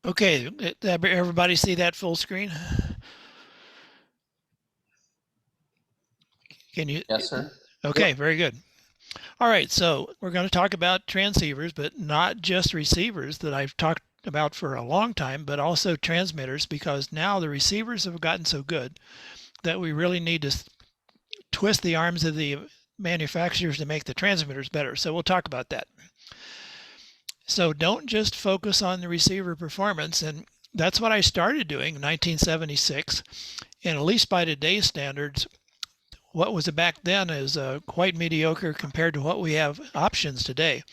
Okay, everybody see that full screen? Can you? Yes, sir. Okay, Yep. very good. All right, so we're going to talk about transceivers, but not just receivers that I've talked about for a long time, but also transmitters, because now the receivers have gotten so good that we really need to twist the arms of the manufacturers to make the transmitters better. So we'll talk about that. So don't just focus on the receiver performance. And that's what I started doing in 1976. And at least by today's standards, what was back then is quite mediocre compared to what we have options today.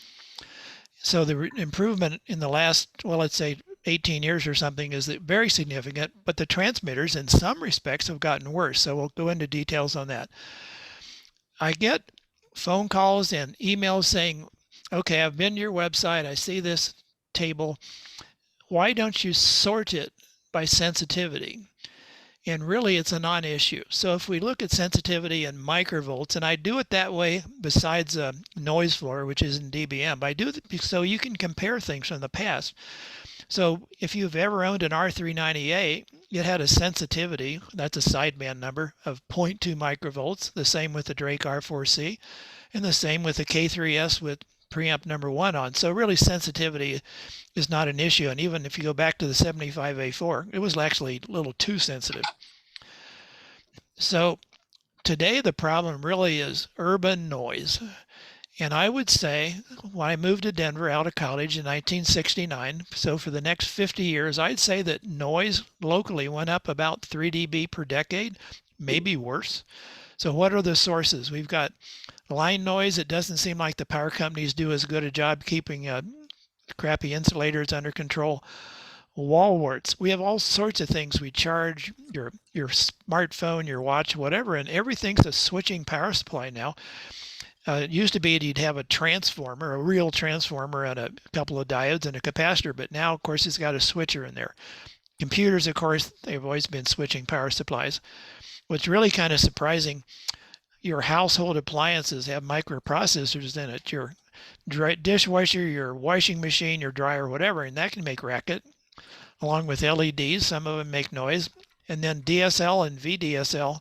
So the improvement in the last, well, let's say 18 years or something is very significant, but the transmitters in some respects have gotten worse. So we'll go into details on that. I get phone calls and emails saying, okay, I've been to your website. I see this table. Why don't you sort it by sensitivity? And really, it's a non-issue. So if we look at sensitivity in microvolts, and I do it that way besides noise floor, which is in dBm, I do it so you can compare things from the past. So if you've ever owned an R390A, it had a sensitivity, that's a sideband number, of 0.2 microvolts, the same with the Drake R4C, and the same with the K3S with preamp number 1 on. So really sensitivity is not an issue. And even if you go back to the 75A4, it was actually a little too sensitive. So today the problem really is urban noise. And I would say when I moved to Denver out of college in 1969, so for the next 50 years, I'd say that noise locally went up about 3 dB per decade, maybe worse. So what are the sources? We've got line noise. It doesn't seem like the power companies do as good a job keeping crappy insulators under control. Wall warts. We have all sorts of things. We charge your smartphone, your watch, whatever, and everything's a switching power supply now. It used to be you'd have a transformer, a real transformer, and a couple of diodes and a capacitor, but now, of course, it's got a switcher in there. Computers, of course, they've always been switching power supplies. What's really kind of surprising, your household appliances have microprocessors in it. Your dishwasher, your washing machine, your dryer, whatever, and that can make racket, along with LEDs. Some of them make noise. And then DSL and VDSL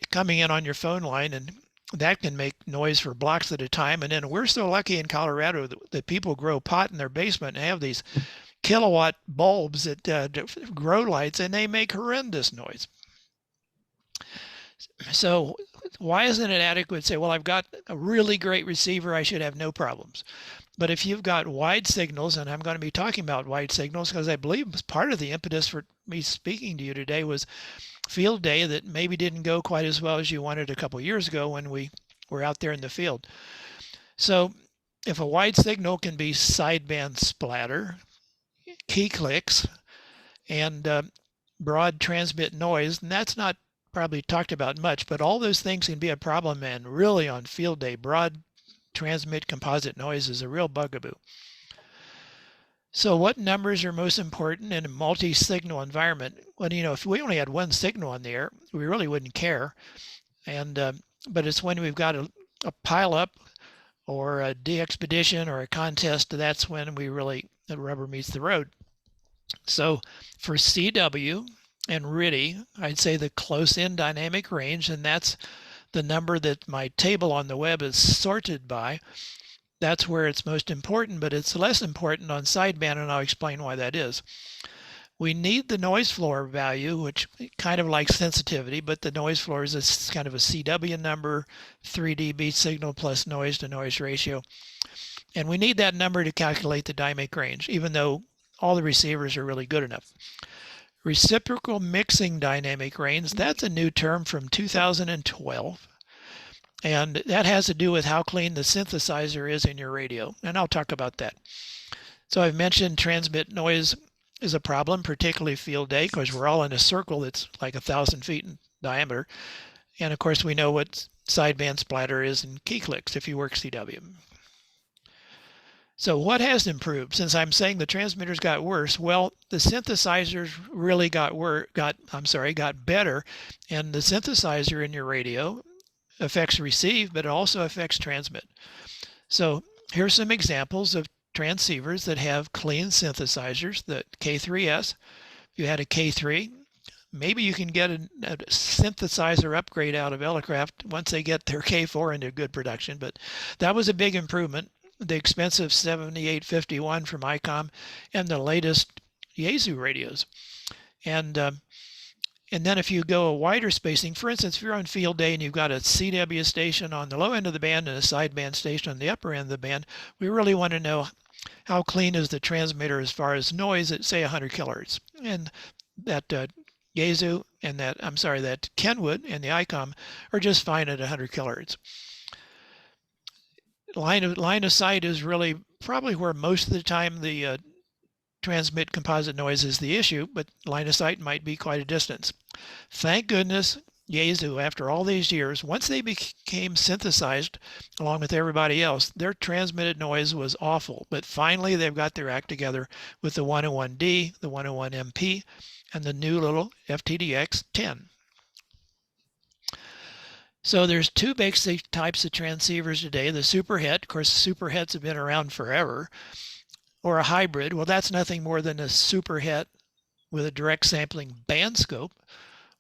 coming in on your phone line, and that can make noise for blocks at a time. And then we're so lucky in Colorado that people grow pot in their basement and have these kilowatt bulbs that grow lights, and they make horrendous noise. So why isn't it adequate to say, well, I've got a really great receiver, I should have no problems? But if you've got wide signals, and I'm going to be talking about wide signals because I believe part of the impetus for me speaking to you today was field day that maybe didn't go quite as well as you wanted a couple years ago when we were out there in the field. So if a wide signal can be sideband splatter, key clicks, and broad transmit noise, and that's not probably talked about much, but all those things can be a problem, and really on field day, broad transmit composite noise is a real bugaboo. So what numbers are most important in a multi-signal environment? Well, if we only had one signal on the air, we really wouldn't care. And but it's when we've got a pile up or a de-expedition or a contest, that's when the rubber meets the road. So for CW and RTTY, I'd say the close-in dynamic range, and that's the number that my table on the web is sorted by. That's where it's most important, but it's less important on sideband, and I'll explain why that is. We need the noise floor value, which kind of like sensitivity, but the noise floor is kind of a CW number, 3 dB signal plus noise to noise ratio. And we need that number to calculate the dynamic range, even though all the receivers are really good enough. Reciprocal mixing dynamic range, that's a new term from 2012. And that has to do with how clean the synthesizer is in your radio. And I'll talk about that. So I've mentioned transmit noise is a problem, particularly field day, because we're all in a circle that's like 1,000 feet in diameter. And of course, we know what sideband splatter is in key clicks if you work CW. So what has improved? Since I'm saying the transmitters got worse, well, the synthesizers really got better. And the synthesizer in your radio affects receive, but it also affects transmit. So here's some examples of transceivers that have clean synthesizers, the K3S. If you had a K3, maybe you can get a synthesizer upgrade out of Elecraft once they get their K4 into good production, but that was a big improvement. The expensive 7851 from ICOM and the latest Yaesu radios. And then if you go a wider spacing, for instance, if you're on field day and you've got a CW station on the low end of the band and a sideband station on the upper end of the band, we really want to know how clean is the transmitter as far as noise at, say, 100 kilohertz. And that Yaesu and that Kenwood and the ICOM are just fine at 100 kilohertz. Line of sight is really probably where most of the time the transmit composite noise is the issue, but line of sight might be quite a distance. Thank goodness Yaesu, after all these years, once they became synthesized along with everybody else, their transmitted noise was awful. But finally, they've got their act together with the 101D, the 101MP, and the new little FTDX 10. So there's two basic types of transceivers today. The superhet, of course, superhets have been around forever, or a hybrid. Well, that's nothing more than a superhet with a direct sampling band scope.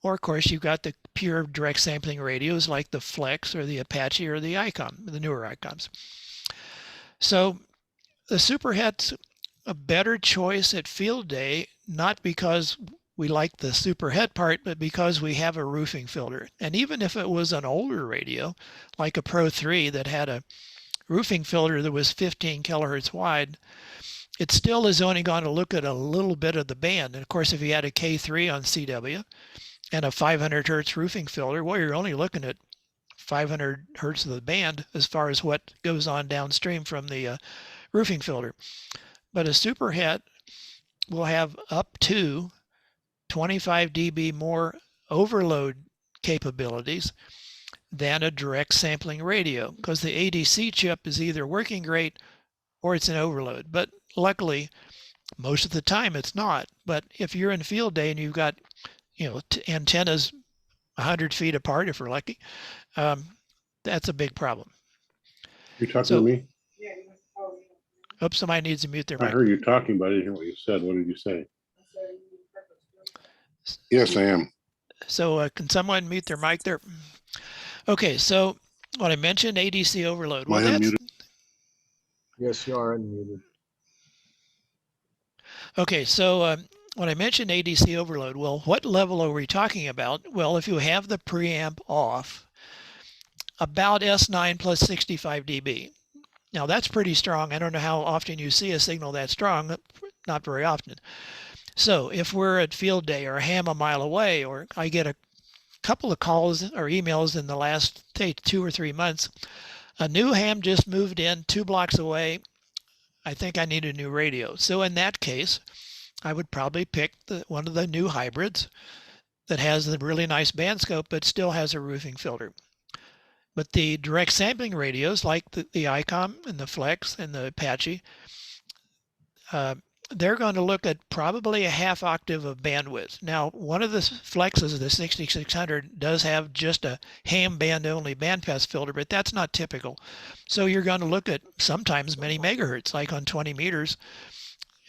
Or, of course, you've got the pure direct sampling radios like the Flex or the Apache or the ICOM, the newer ICOMs. So the superhet's a better choice at field day, not because we like the superhet part, but because we have a roofing filter. And even if it was an older radio, like a Pro 3 that had a roofing filter that was 15 kilohertz wide, it still is only going to look at a little bit of the band. And of course, if you had a K3 on CW and a 500 hertz roofing filter, well, you're only looking at 500 hertz of the band as far as what goes on downstream from the roofing filter. But a superhet will have up to 25 dB more overload capabilities than a direct sampling radio, because the ADC chip is either working great or it's an overload. But luckily, most of the time it's not. But if you're in field day and you've got, antennas 100 feet apart, if we're lucky, that's a big problem. You're talking to me? Oops, somebody needs to mute their I mic. heard you talking, but I didn't hear what you said. What did you say? Yes, I am. So can someone mute their mic there? Okay, so what I mentioned, ADC overload. Well, that's, yes, you are unmuted. Okay, so when I mentioned ADC overload, well, what level are we talking about? Well, if you have the preamp off, about S9 plus 65 dB. Now that's pretty strong. I don't know how often you see a signal that strong, not very often. So if we're at field day or a ham a mile away, or I get a couple of calls or emails in the last, say, 2 or 3 months, a new ham just moved in 2 blocks away. I think I need a new radio. So in that case, I would probably pick one of the new hybrids that has the really nice band scope, but still has a roofing filter. But the direct sampling radios, like the ICOM and the Flex and the Apache, they're going to look at probably a half octave of bandwidth. Now, one of the Flexes, the 6600, does have just a ham band only bandpass filter, but that's not typical. So you're going to look at sometimes many megahertz, like on 20 meters.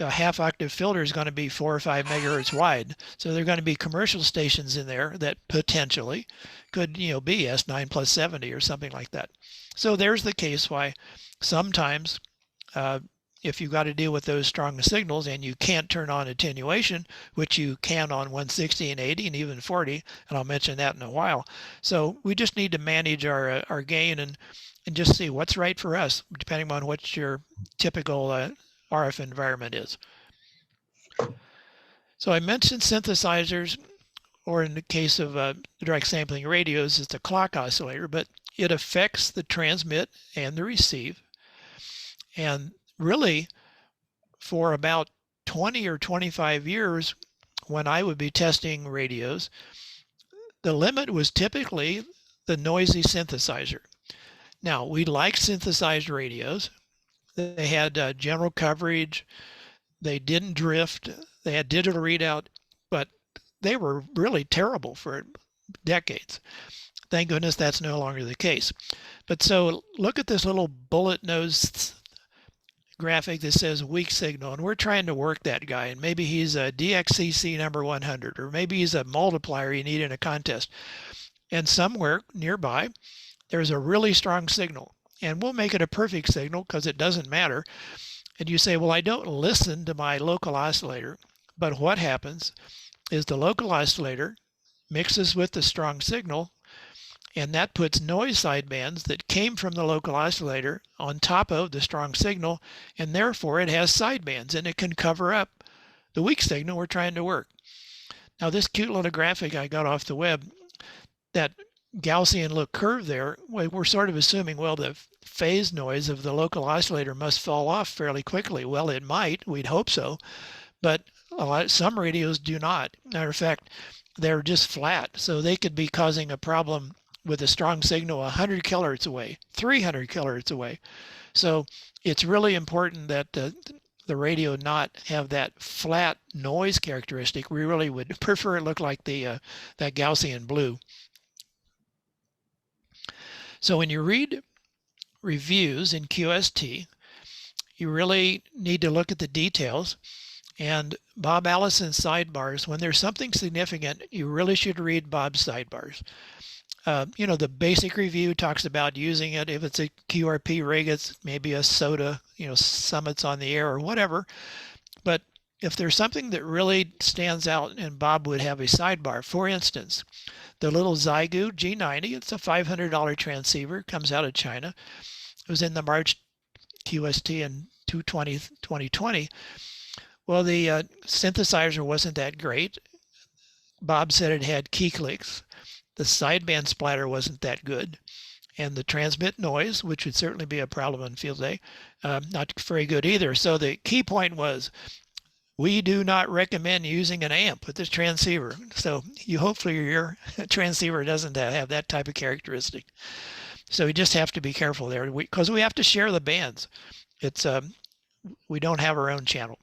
A half octave filter is going to be 4 or 5 megahertz wide. So there are going to be commercial stations in there that potentially could, be S9 plus 70 or something like that. So there's the case why sometimes if you've got to deal with those strong signals and you can't turn on attenuation, which you can on 160 and 80 and even 40, and I'll mention that in a while. So we just need to manage our gain and just see what's right for us, depending on what your typical RF environment is. So I mentioned synthesizers, or in the case of direct sampling radios, it's a clock oscillator, but it affects the transmit and the receive. And really, for about 20 or 25 years, when I would be testing radios, the limit was typically the noisy synthesizer. Now, we like synthesized radios. They had general coverage. They didn't drift. They had digital readout, but they were really terrible for decades. Thank goodness that's no longer the case. But so look at this little bullet nose graphic that says weak signal, and we're trying to work that guy, and maybe he's a DXCC number 100, or maybe he's a multiplier you need in a contest, and somewhere nearby there's a really strong signal, and we'll make it a perfect signal because it doesn't matter. And you say, well, I don't listen to my local oscillator, but what happens is the local oscillator mixes with the strong signal, and that puts noise sidebands that came from the local oscillator on top of the strong signal, and therefore it has sidebands, and it can cover up the weak signal we're trying to work. Now, this cute little graphic I got off the web, that Gaussian look curve there, we're sort of assuming, well, the phase noise of the local oscillator must fall off fairly quickly. Well, it might, we'd hope so, but some radios do not. Matter of fact, they're just flat, so they could be causing a problem with a strong signal 100 kilohertz away, 300 kilohertz away. So it's really important that the radio not have that flat noise characteristic. We really would prefer it look like that Gaussian blue. So when you read reviews in QST, you really need to look at the details. And Bob Allison's sidebars, when there's something significant, you really should read Bob's sidebars. The basic review talks about using it. If it's a QRP rig, it's maybe a SOTA, summits on the air or whatever. But if there's something that really stands out, and Bob would have a sidebar, for instance, the little Xiegu G90, it's a $500 transceiver, comes out of China. It was in the March QST in 2020. Well, the synthesizer wasn't that great. Bob said it had key clicks. The sideband splatter wasn't that good. And the transmit noise, which would certainly be a problem on field day, not very good either. So the key point was, we do not recommend using an amp with this transceiver. So hopefully your transceiver doesn't have that type of characteristic. So you just have to be careful there, because we have to share the bands. We don't have our own channel.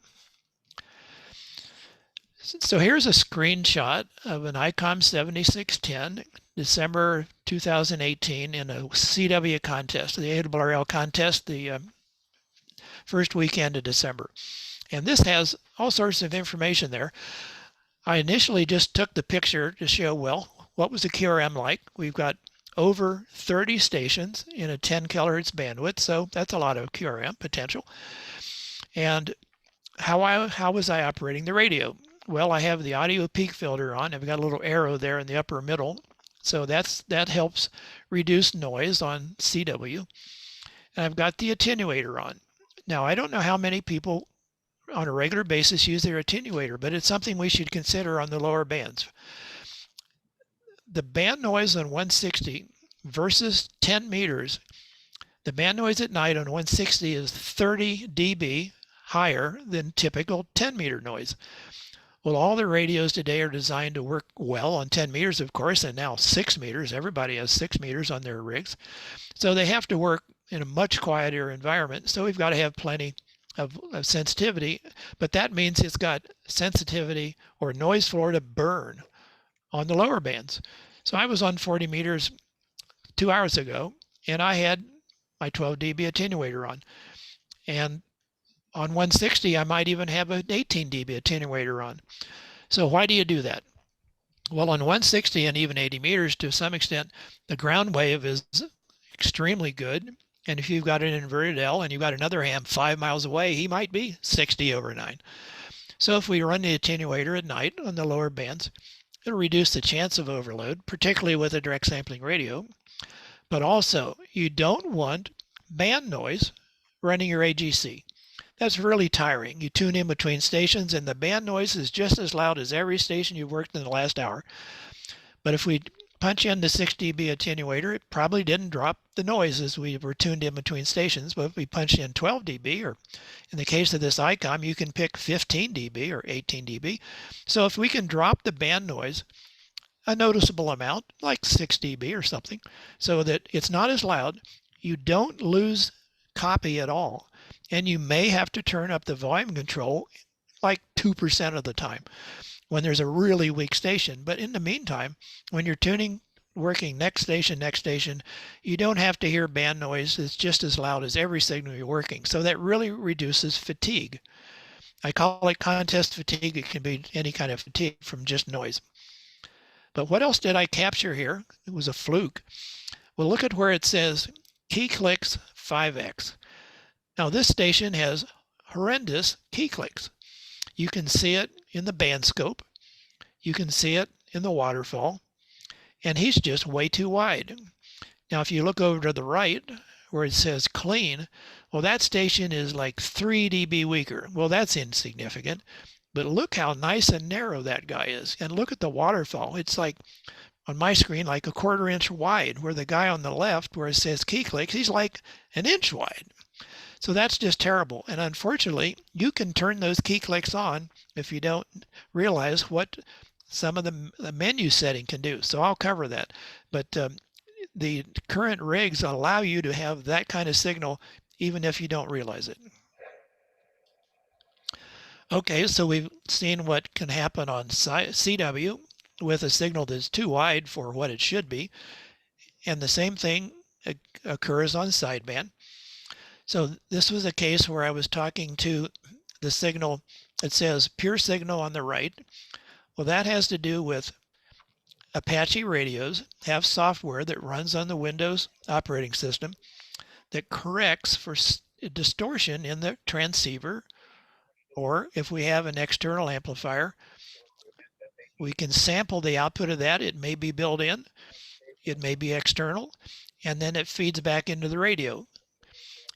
So here's a screenshot of an ICOM 7610, December 2018, in a CW contest, the ARRL contest, the first weekend of December. And this has all sorts of information there. I initially just took the picture to show, well, what was the QRM like? We've got over 30 stations in a 10 kilohertz bandwidth, so that's a lot of QRM potential. And how was I operating the radio? Well, I have the audio peak filter on. I've got a little arrow there in the upper middle. So that helps reduce noise on CW. And I've got the attenuator on. Now, I don't know how many people on a regular basis use their attenuator, but it's something we should consider on the lower bands. The band noise on 160 versus 10 meters, the band noise at night on 160 is 30 dB higher than typical 10 meter noise. Well, all the radios today are designed to work well on 10 meters, of course, and now 6 meters. Everybody has 6 meters on their rigs. So they have to work in a much quieter environment. So we've got to have plenty of sensitivity, but that means it's got sensitivity or noise floor to burn on the lower bands. So I was on 40 meters 2 hours ago, and I had my 12 dB attenuator on. And on 160, I might even have an 18 dB attenuator on. So why do you do that? Well, on 160 and even 80 meters, to some extent, the ground wave is extremely good. And if you've got an inverted L and you've got another ham 5 miles away, he might be 60/9. So if we run the attenuator at night on the lower bands, it'll reduce the chance of overload, particularly with a direct sampling radio. But also, you don't want band noise running your AGC. That's really tiring. You tune in between stations and the band noise is just as loud as every station you've worked in the last hour. But if we punch in the 6 dB attenuator, it probably didn't drop the noise as we were tuned in between stations. But if we punched in 12 dB, or in the case of this ICOM, you can pick 15 dB or 18 dB. So if we can drop the band noise a noticeable amount, like 6 dB or something, so that it's not as loud, you don't lose copy at all. And you may have to turn up the volume control like 2% of the time when there's a really weak station. But in the meantime, when you're tuning working next station, you don't have to hear band noise. It's just as loud as every signal you're working. So that really reduces fatigue. I call it contest fatigue. It can be any kind of fatigue from just noise. But what else did I capture here? It was a fluke. Well, look at where it says key clicks 5x. Now this station has horrendous key clicks. You can see it in the band scope. You can see it in the waterfall. And he's just way too wide. Now, if you look over to the right where it says clean, well, that station is like 3 dB weaker. Well, that's insignificant. But look how nice and narrow that guy is. And look at the waterfall. It's like, on my screen, like a 1/4 inch wide, where the guy on the left, where it says key clicks, he's like an inch wide. So that's just terrible. And unfortunately, you can turn those key clicks on if you don't realize what some of the menu setting can do. So I'll cover that. But the current rigs allow you to have that kind of signal even if you don't realize it. Okay, so we've seen what can happen on CW with a signal that's too wide for what it should be. And the same thing occurs on sideband. So this was a case where I was talking to the signal. It says pure signal on the right. Well, that has to do with Apache radios have software that runs on the Windows operating system that corrects for distortion in the transceiver, or if we have an external amplifier, we can sample the output of that. It may be built in, it may be external, and then it feeds back into the radio.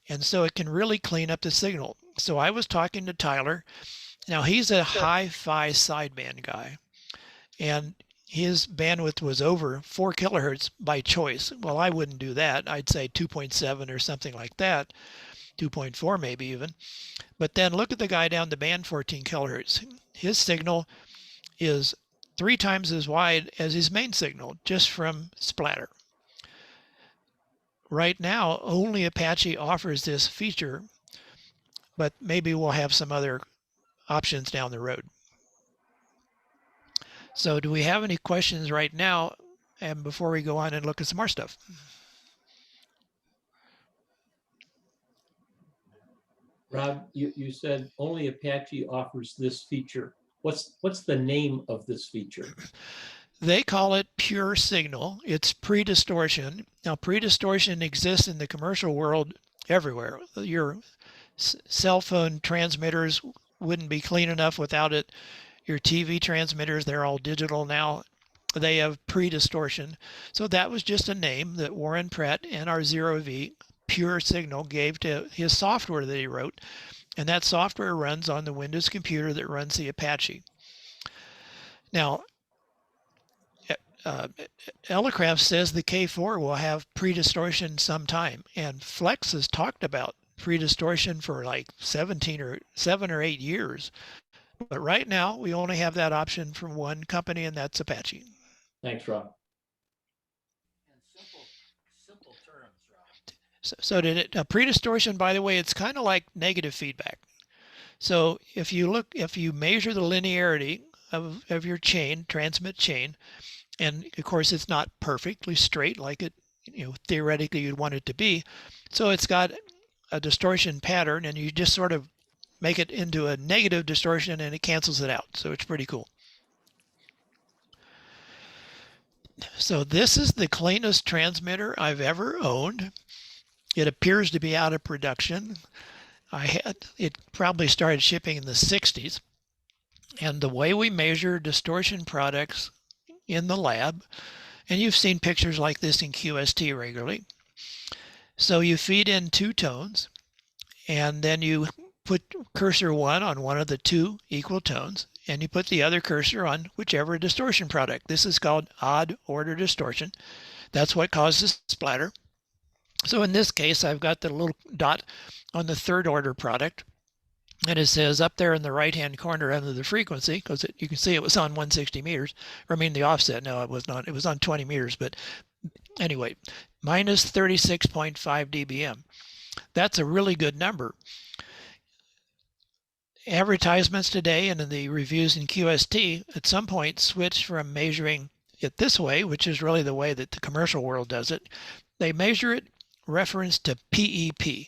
And so it can really clean up the signal. So I was talking to Tyler. Now he's a hi-fi sideband guy, and his bandwidth was over 4 kilohertz by choice. Well, I wouldn't do that. I'd say 2.7 or something like that, 2.4 maybe even. But then look at the guy down the band 14 kilohertz. His signal is 3 times as wide as his main signal, just from splatter. Right now, only Apache offers this feature, but maybe we'll have some other options down the road. So do we have any questions right now, and before we go on and look at some more stuff? Rob, you said only Apache offers this feature. What's the name of this feature? They call it pure signal. It's pre-distortion. Now, pre-distortion exists in the commercial world everywhere. Your cell phone transmitters wouldn't be clean enough without it. Your TV transmitters, they're all digital now. They have pre-distortion. So that was just a name that Warren Pratt and our ZeroV pure signal gave to his software that he wrote. And that software runs on the Windows computer that runs the Apache. Now, Elecraft says the K4 will have pre-distortion sometime, and Flex has talked about pre-distortion for like 7 or 8 years. But right now, we only have that option from one company, and that's Apache. Thanks, Rob. And simple terms, Rob. So did it, pre-distortion, by the way, it's kind of like negative feedback. So if you measure the linearity of your chain, transmit chain, and of course it's not perfectly straight like it, theoretically you'd want it to be. So it's got a distortion pattern, and you just sort of make it into a negative distortion and it cancels it out. So it's pretty cool. So this is the cleanest transmitter I've ever owned. It appears to be out of production. It probably started shipping in the 60s. And the way we measure distortion products in the lab, and you've seen pictures like this in QST regularly. So you feed in 2 tones, and then you put cursor 1 on one of the 2 equal tones, and you put the other cursor on whichever distortion product. This is called odd order distortion. That's what causes splatter. So in this case, I've got the little dot on the 3rd order product, and it says up there in the right-hand corner under the frequency, because you can see it was on 160 meters, or I mean the offset. No, it was not. It was on 20 meters, but anyway, minus 36.5 dBm. That's a really good number. Advertisements today and in the reviews in QST at some point switched from measuring it this way, which is really the way that the commercial world does it. They measure it reference to PEP,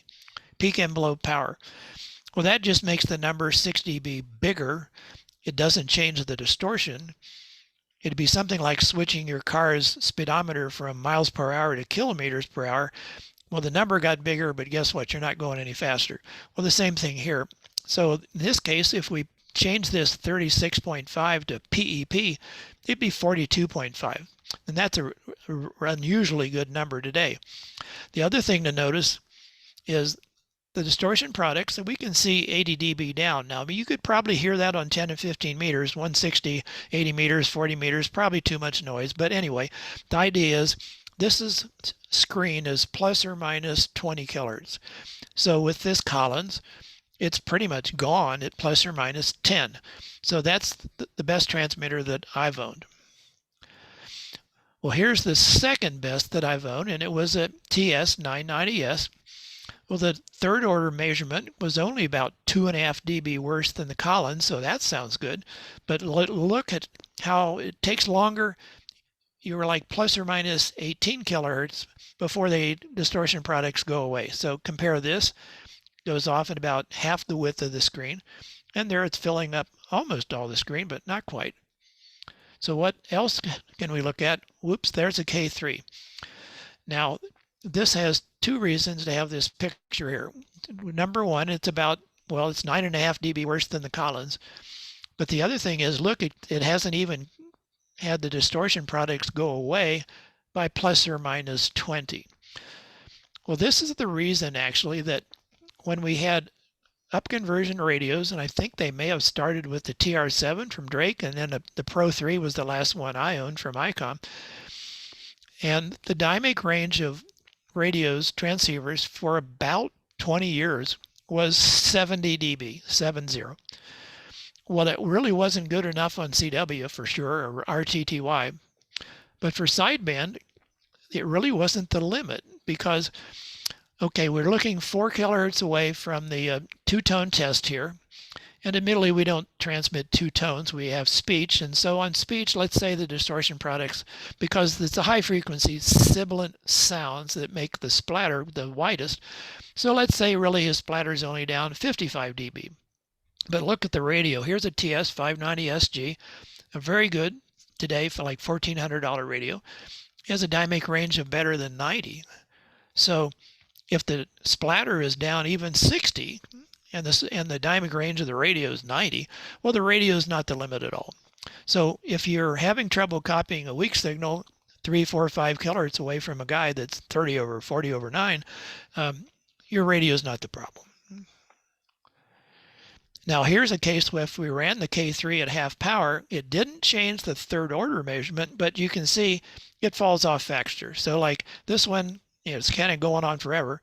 peak envelope power. Well, that just makes the number 6 dB bigger. It doesn't change the distortion. It'd be something like switching your car's speedometer from miles per hour to kilometers per hour. Well, the number got bigger, but guess what? You're not going any faster. Well, the same thing here. So in this case, if we change this 36.5 to PEP, it'd be 42.5. And that's an unusually good number today. The other thing to notice is the distortion products, and we can see 80 dB down. Now, you could probably hear that on 10 and 15 meters, 160, 80 meters, 40 meters, probably too much noise. But anyway, the idea is this screen is plus or minus 20 kilohertz. So with this Collins, it's pretty much gone at plus or minus 10. So that's the best transmitter that I've owned. Well, here's the second best that I've owned, and it was a TS990S. Well, the third order measurement was only about 2.5 dB worse than the Collins, so that sounds good. But look at how it takes longer. You were like plus or minus 18 kilohertz before the distortion products go away. So compare this, goes off at about half the width of the screen, and there it's filling up almost all the screen, but not quite. So what else can we look at? Whoops, there's a K3. Now, this has two reasons to have this picture here. Number one, it's about, well, it's 9.5 dB worse than the Collins. But the other thing is, look, it hasn't even had the distortion products go away by plus or minus 20. Well, this is the reason, actually, that when we had upconversion radios, and I think they may have started with the TR7 from Drake, and then the Pro 3 was the last one I owned from ICOM. And the dynamic range of radios, transceivers, for about 20 years was 70 dB, 70. Well, it really wasn't good enough on CW for sure, or RTTY. But for sideband, it really wasn't the limit because, okay, we're looking 4 kilohertz away from the two-tone test here. And admittedly, we don't transmit two tones. We have speech. And so on speech, let's say the distortion products, because it's a high frequency sibilant sounds that make the splatter the widest. So let's say really his splatter is only down 55 dB. But look at the radio. Here's a TS590SG, a very good today for like $1,400 radio. It has a dynamic range of better than 90. So if the splatter is down even 60, and the dynamic range of the radio is 90, well, the radio is not the limit at all. So if you're having trouble copying a weak signal 3, 4, 5 kilohertz away from a guy that's 30 over 40 over 9, your radio is not the problem. Now here's a case where if we ran the K3 at half power, it didn't change the third order measurement, but you can see it falls off faster. So like this one, it's kind of going on forever,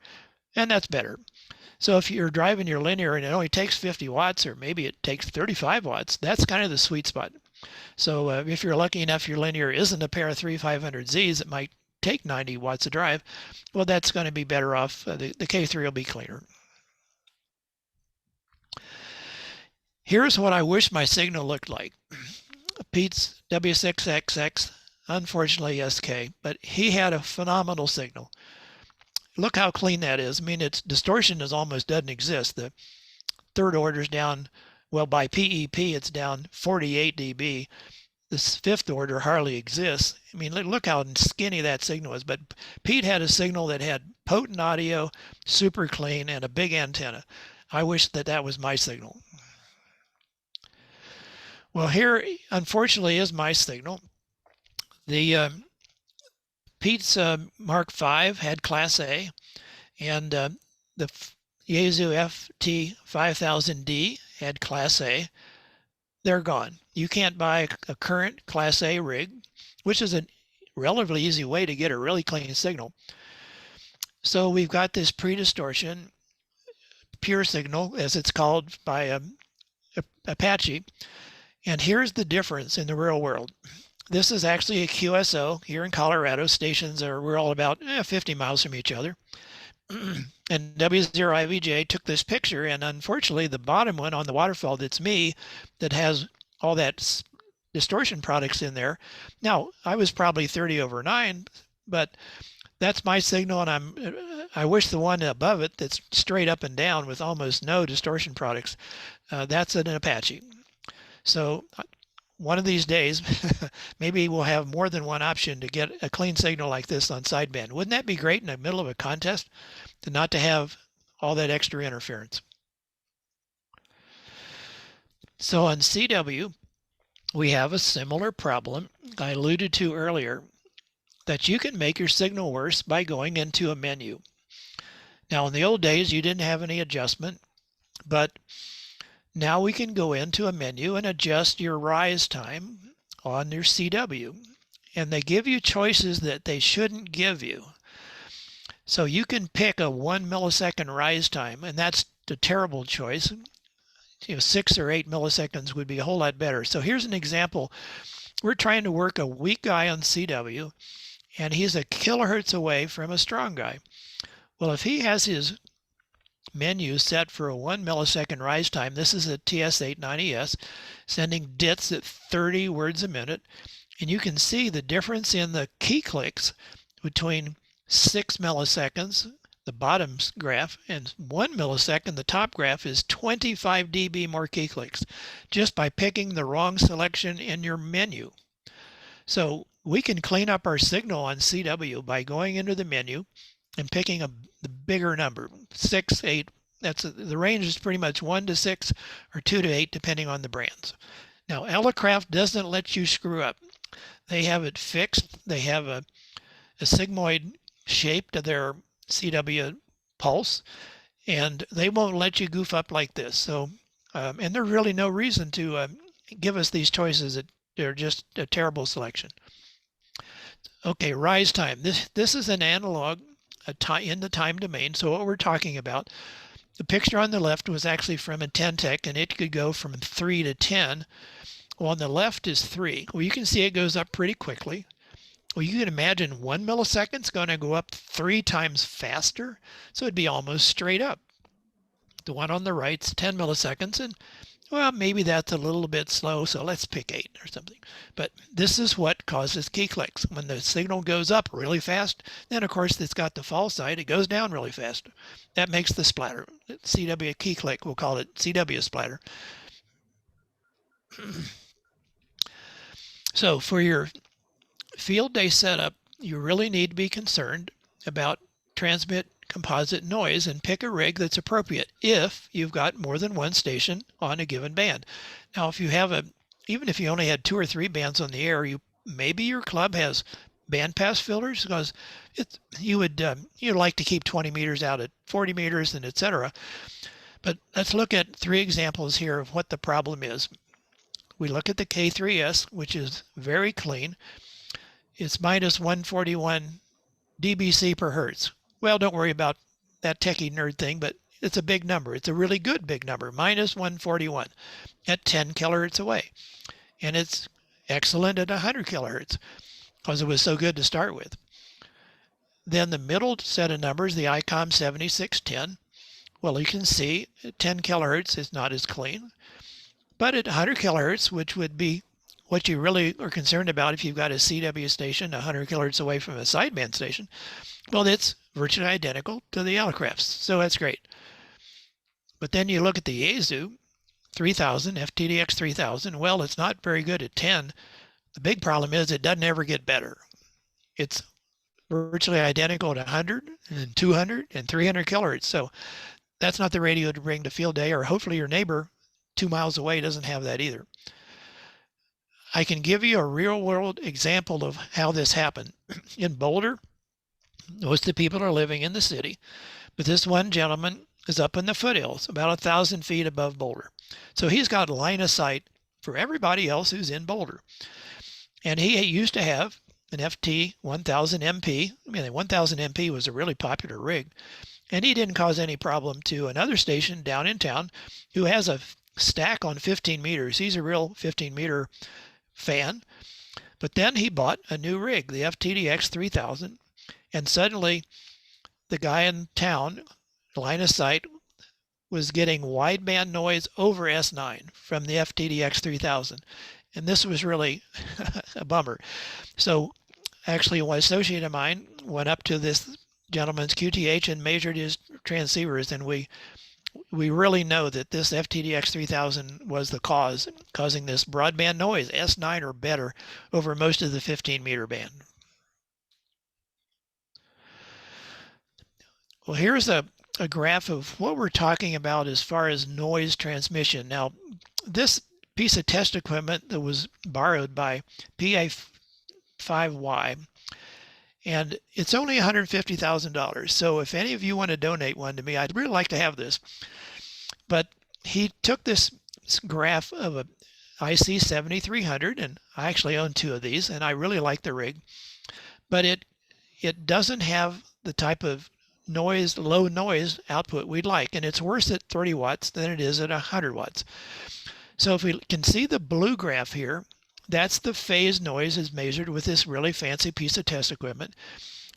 and that's better. So if you're driving your linear and it only takes 50 watts, or maybe it takes 35 watts, that's kind of the sweet spot. So if you're lucky enough your linear isn't a pair of 3500Zs that might take 90 watts of drive, well, that's going to be better off. The K3 will be cleaner. Here's what I wish my signal looked like. Pete's W6XX, unfortunately SK, but he had a phenomenal signal. Look how clean that is. I mean, its distortion almost doesn't exist. The third order's down, well, by PEP, it's down 48 dB. This fifth order hardly exists. I mean, look how skinny that signal is. But Pete had a signal that had potent audio, super clean, and a big antenna. I wish that was my signal. Well, here, unfortunately, is my signal. The Pete's Mark V had Class A, and the Yaesu FT5000D had Class A. They're gone. You can't buy a current Class A rig, which is a relatively easy way to get a really clean signal. So we've got this pre-distortion, pure signal, as it's called by Apache. And here's the difference in the real world. This is actually a QSO here in Colorado. Stations we're all about 50 miles from each other. And W0IVJ took this picture, and unfortunately the bottom one on the waterfall, that's me, that has all that distortion products in there. Now, I was probably 30/9, but that's my signal, and I wish the one above it that's straight up and down with almost no distortion products, that's an Apache. So one of these days, maybe we'll have more than one option to get a clean signal like this on sideband. Wouldn't that be great in the middle of a contest, to not to have all that extra interference? So on CW, we have a similar problem I alluded to earlier, that you can make your signal worse by going into a menu. Now, in the old days, you didn't have any adjustment, but now we can go into a menu and adjust your rise time on your CW. And they give you choices that they shouldn't give you. So you can pick a 1 millisecond rise time, and that's a terrible choice. 6 or 8 milliseconds would be a whole lot better. So here's an example. We're trying to work a weak guy on CW, and he's a kilohertz away from a strong guy. Well, if he has his menu set for a 1 millisecond rise time, this is a TS890S, sending DITs at 30 words a minute, and you can see the difference in the key clicks between 6 milliseconds, the bottom graph, and 1 millisecond, the top graph, is 25 dB more key clicks, just by picking the wrong selection in your menu. So we can clean up our signal on CW by going into the menu and picking the bigger number, 6, 8. The range is pretty much 1 to 6 or 2 to 8, depending on the brands. Now, Elecraft doesn't let you screw up. They have it fixed. They have a sigmoid shape to their CW pulse, and they won't let you goof up like this. So, and there's really no reason to give us these choices. They're just a terrible selection. Okay, rise time. This is an analog in the time domain. So what we're talking about, the picture on the left was actually from a 10-tech, and it could go from 3 to 10. Well, on the left is 3. Well, you can see it goes up pretty quickly. Well, you can imagine 1 millisecond is going to go up 3 times faster, so it'd be almost straight up. The one on the right's 10 milliseconds, and well, maybe that's a little bit slow, so let's pick 8 or something. But this is what causes key clicks. When the signal goes up really fast, then of course it's got the fall side, it goes down really fast. That makes the splatter. CW key click, we'll call it CW splatter. So for your field day setup, you really need to be concerned about transmit composite noise and pick a rig that's appropriate if you've got more than one station on a given band. Now, if you have even if you only had 2 or 3 bands on the air, maybe your club has bandpass filters, because you'd like to keep 20 meters out at 40 meters and etc. But let's look at 3 examples here of what the problem is. We look at the K3S, which is very clean. It's minus 141 dBc per hertz. Well, don't worry about that techie nerd thing, but it's a big number. It's a really good big number, minus 141 at 10 kilohertz away. And it's excellent at 100 kilohertz because it was so good to start with. Then the middle set of numbers, the ICOM 7610, well, you can see at 10 kilohertz is not as clean. But at 100 kilohertz, which would be what you really are concerned about if you've got a CW station 100 kilohertz away from a sideband station, well, it's virtually identical to the Elecrafts, so that's great. But then you look at the Yaesu 3000, FTDX 3000, well, it's not very good at 10. The big problem is it doesn't ever get better. It's virtually identical at 100 and 200 and 300 kilohertz, so that's not the radio to bring to field day, or hopefully your neighbor 2 miles away doesn't have that either. I can give you a real-world example of how this happened. In Boulder, most of the people are living in the city, but this one gentleman is up in the foothills, about 1,000 feet above Boulder. So he's got line of sight for everybody else who's in Boulder. And he used to have an FT 1000 MP. I mean, the 1000 MP was a really popular rig. And he didn't cause any problem to another station down in town who has a stack on 15 meters. He's a real 15-meter fan. But then he bought a new rig, the FTDX 3000, and suddenly the guy in town, line of sight, was getting wideband noise over S9 from the FTDX 3000. And this was really a bummer. So actually, one associate of mine went up to this gentleman's QTH and measured his transceivers, and we really know that this FTDX 3000 was the cause, causing this broadband noise, S9 or better, over most of the 15-meter band. Well, here's a graph of what we're talking about as far as noise transmission. Now, this piece of test equipment that was borrowed by PA5Y, and it's only $150,000. So if any of you want to donate one to me, I'd really like to have this. But he took this graph of a IC 7300, and I actually own two of these, and I really like the rig. But it doesn't have the type of noise, low noise output we'd like, and it's worse at 30 watts than it is at 100 watts. So if we can see the blue graph here, that's the phase noise as measured with this really fancy piece of test equipment.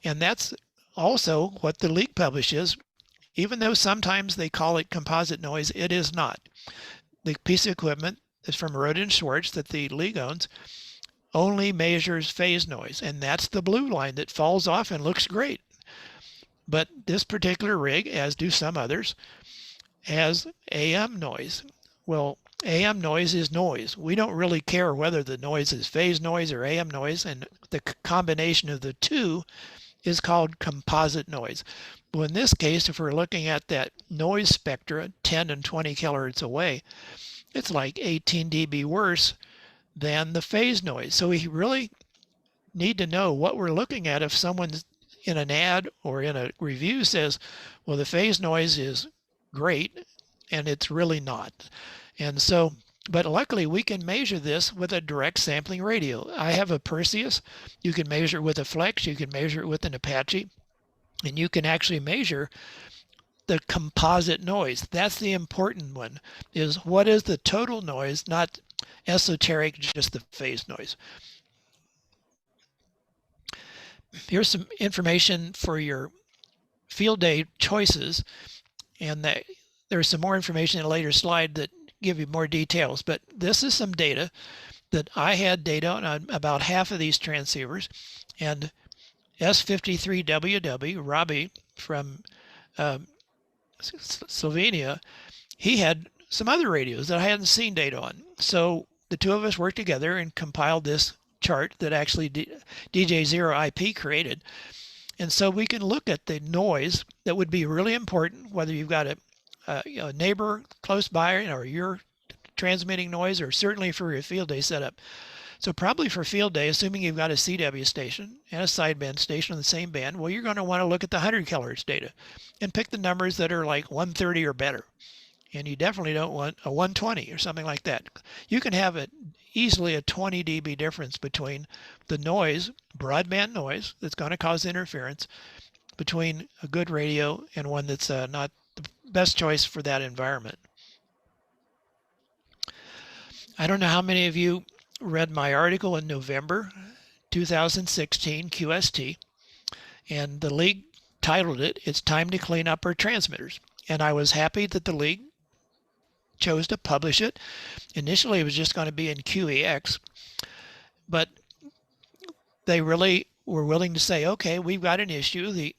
And that's also what the league publishes. Even though sometimes they call it composite noise, it is not. The piece of equipment is from Rohde & Schwarz that the league owns, only measures phase noise. And that's the blue line that falls off and looks great. But this particular rig, as do some others, has AM noise. Well, AM noise is noise. We don't really care whether the noise is phase noise or AM noise, and the combination of the two is called composite noise. Well, in this case, if we're looking at that noise spectra 10 and 20 kilohertz away, it's like 18 dB worse than the phase noise. So we really need to know what we're looking at if someone's in an ad or in a review says, well, the phase noise is great, and it's really not. And so, but luckily we can measure this with a direct sampling radio. I have a Perseus. You can measure it with a Flex. You can measure it with an Apache. And you can actually measure the composite noise. That's the important one, is what is the total noise, not esoteric, just the phase noise. Here's some information for your field day choices. And there's some more information in a later slide that give you more details, but this is some data that I had data on about half of these transceivers, and S53WW, Robbie from Slovenia, he had some other radios that I hadn't seen data on. So the two of us worked together and compiled this chart that actually DJ0IP created. And so we can look at the noise that would be really important, whether you've got a neighbor close by or you're transmitting noise, or certainly for your field day setup. So probably for field day, assuming you've got a CW station and a sideband station on the same band, well, you're going to want to look at the 100 kilohertz data and pick the numbers that are like 130 or better. And you definitely don't want a 120 or something like that. You can have easily a 20 dB difference between the noise, broadband noise, that's going to cause interference, between a good radio and one that's not the best choice for that environment. I don't know how many of you read my article in November 2016, QST, and the league titled it, "It's Time to Clean Up Our Transmitters." And I was happy that the league chose to publish it. Initially, it was just going to be in QEX, but they really were willing to say, okay, we've got an issue. The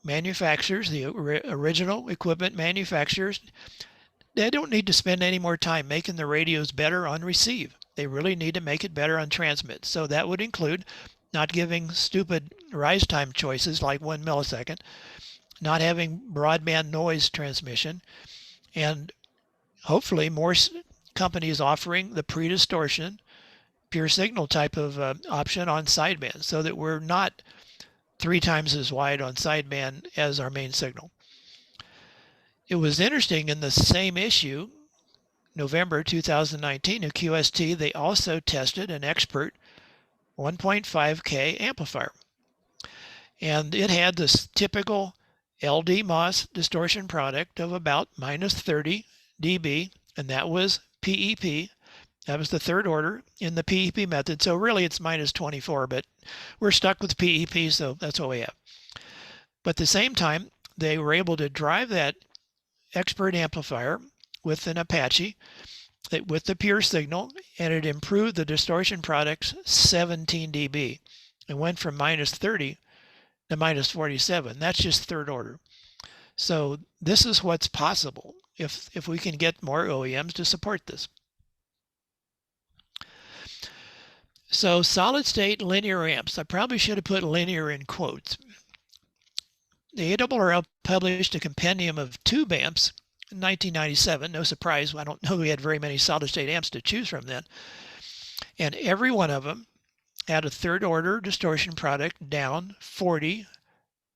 manufacturers, the original equipment manufacturers, they don't need to spend any more time making the radios better on receive. They really need to make it better on transmit. So that would include not giving stupid rise time choices like 1 millisecond, not having broadband noise transmission, and hopefully more companies offering the pre-distortion, pure signal type of option on sideband, so that we're not 3 times as wide on sideband as our main signal. It was interesting in the same issue, November 2019 of QST, they also tested an Expert 1.5K amplifier. And it had this typical LD MOS distortion product of about minus 30 dB, and that was PEP. That was the third order in the PEP method. So really it's minus 24, but we're stuck with PEP, so that's what we have. But at the same time, they were able to drive that Expert amplifier with an Apache with the pure signal, and it improved the distortion products 17 dB. It went from minus 30 to minus 47. That's just third order. So this is what's possible if we can get more OEMs to support this. So solid state linear amps. I probably should have put linear in quotes. The ARRL published a compendium of tube amps in 1997. No surprise, I don't know we had very many solid state amps to choose from then. And every one of them had a third order distortion product down 40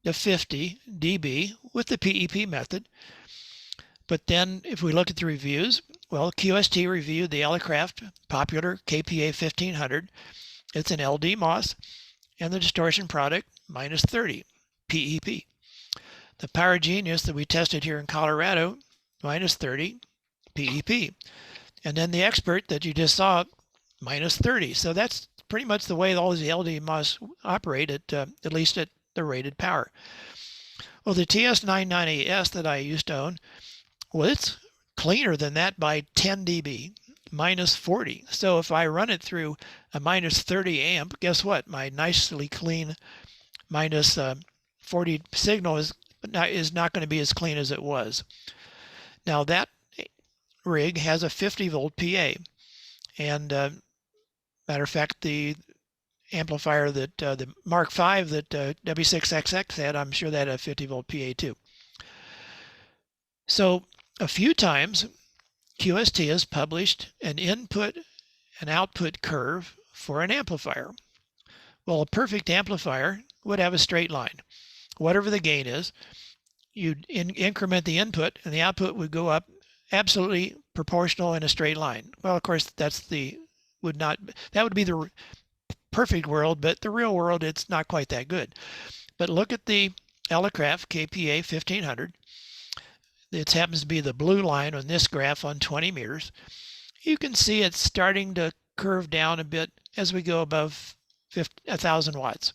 to 50 dB with the PEP method. But then if we look at the reviews, well, QST reviewed the Elecraft popular KPA 1500. It's an LD MOS, and the distortion product minus 30 PEP. The Power Genius that we tested here in Colorado, minus 30 PEP. And then the Expert that you just saw, minus 30. So that's pretty much the way all the LD MOS operate at least at the rated power. Well, the TS990S that I used to own, well, it's cleaner than that by 10 dB, minus 40. So if I run it through a minus 30 amp, guess what? My nicely clean minus 40 signal is not going to be as clean as it was. Now that rig has a 50 volt PA, and matter of fact, the amplifier that the Mark V that W6XX had, I'm sure that had a 50 volt PA too. So a few times QST has published an input and output curve for an amplifier. Well, a perfect amplifier would have a straight line. Whatever the gain is, you'd increment the input and the output would go up absolutely proportional in a straight line. Well, of course, that would be the perfect world, but the real world, it's not quite that good. But look at the Elecraft KPA 1500. It happens to be the blue line on this graph on 20 meters. You can see it's starting to curve down a bit as we go above 1,000 watts,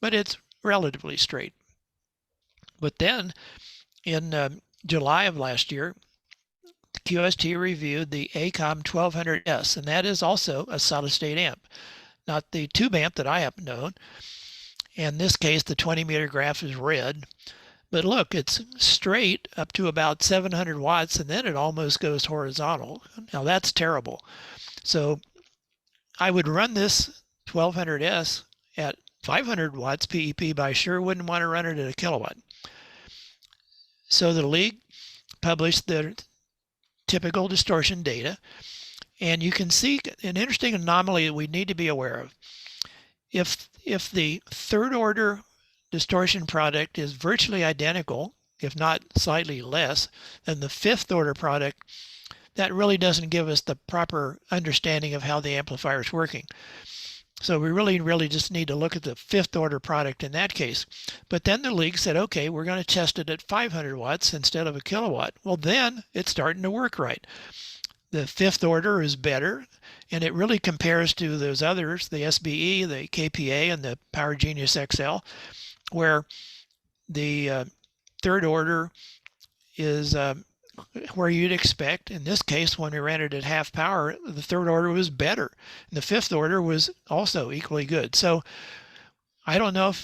but it's relatively straight. But then in July of last year, QST reviewed the ACOM 1200S, and that is also a solid state amp, not the tube amp that I happen to own. In this case, the 20 meter graph is red. But look, it's straight up to about 700 watts, and then it almost goes horizontal. Now that's terrible. So I would run this 1200S at 500 watts PEP, but I sure wouldn't want to run it at a kilowatt. So the league published the typical distortion data, and you can see an interesting anomaly that we need to be aware of. If the third order distortion product is virtually identical, if not slightly less, than the fifth order product, that really doesn't give us the proper understanding of how the amplifier is working. So we really just need to look at the fifth order product in that case. But then the league said, okay, we're going to test it at 500 watts instead of a kilowatt. Well, then it's starting to work right. The fifth order is better, and it really compares to those others, the SBE, the KPA, and the Power Genius XL, where the third order is where you'd expect. In this case, when we ran it at half power, the third order was better. And the fifth order was also equally good. So I don't know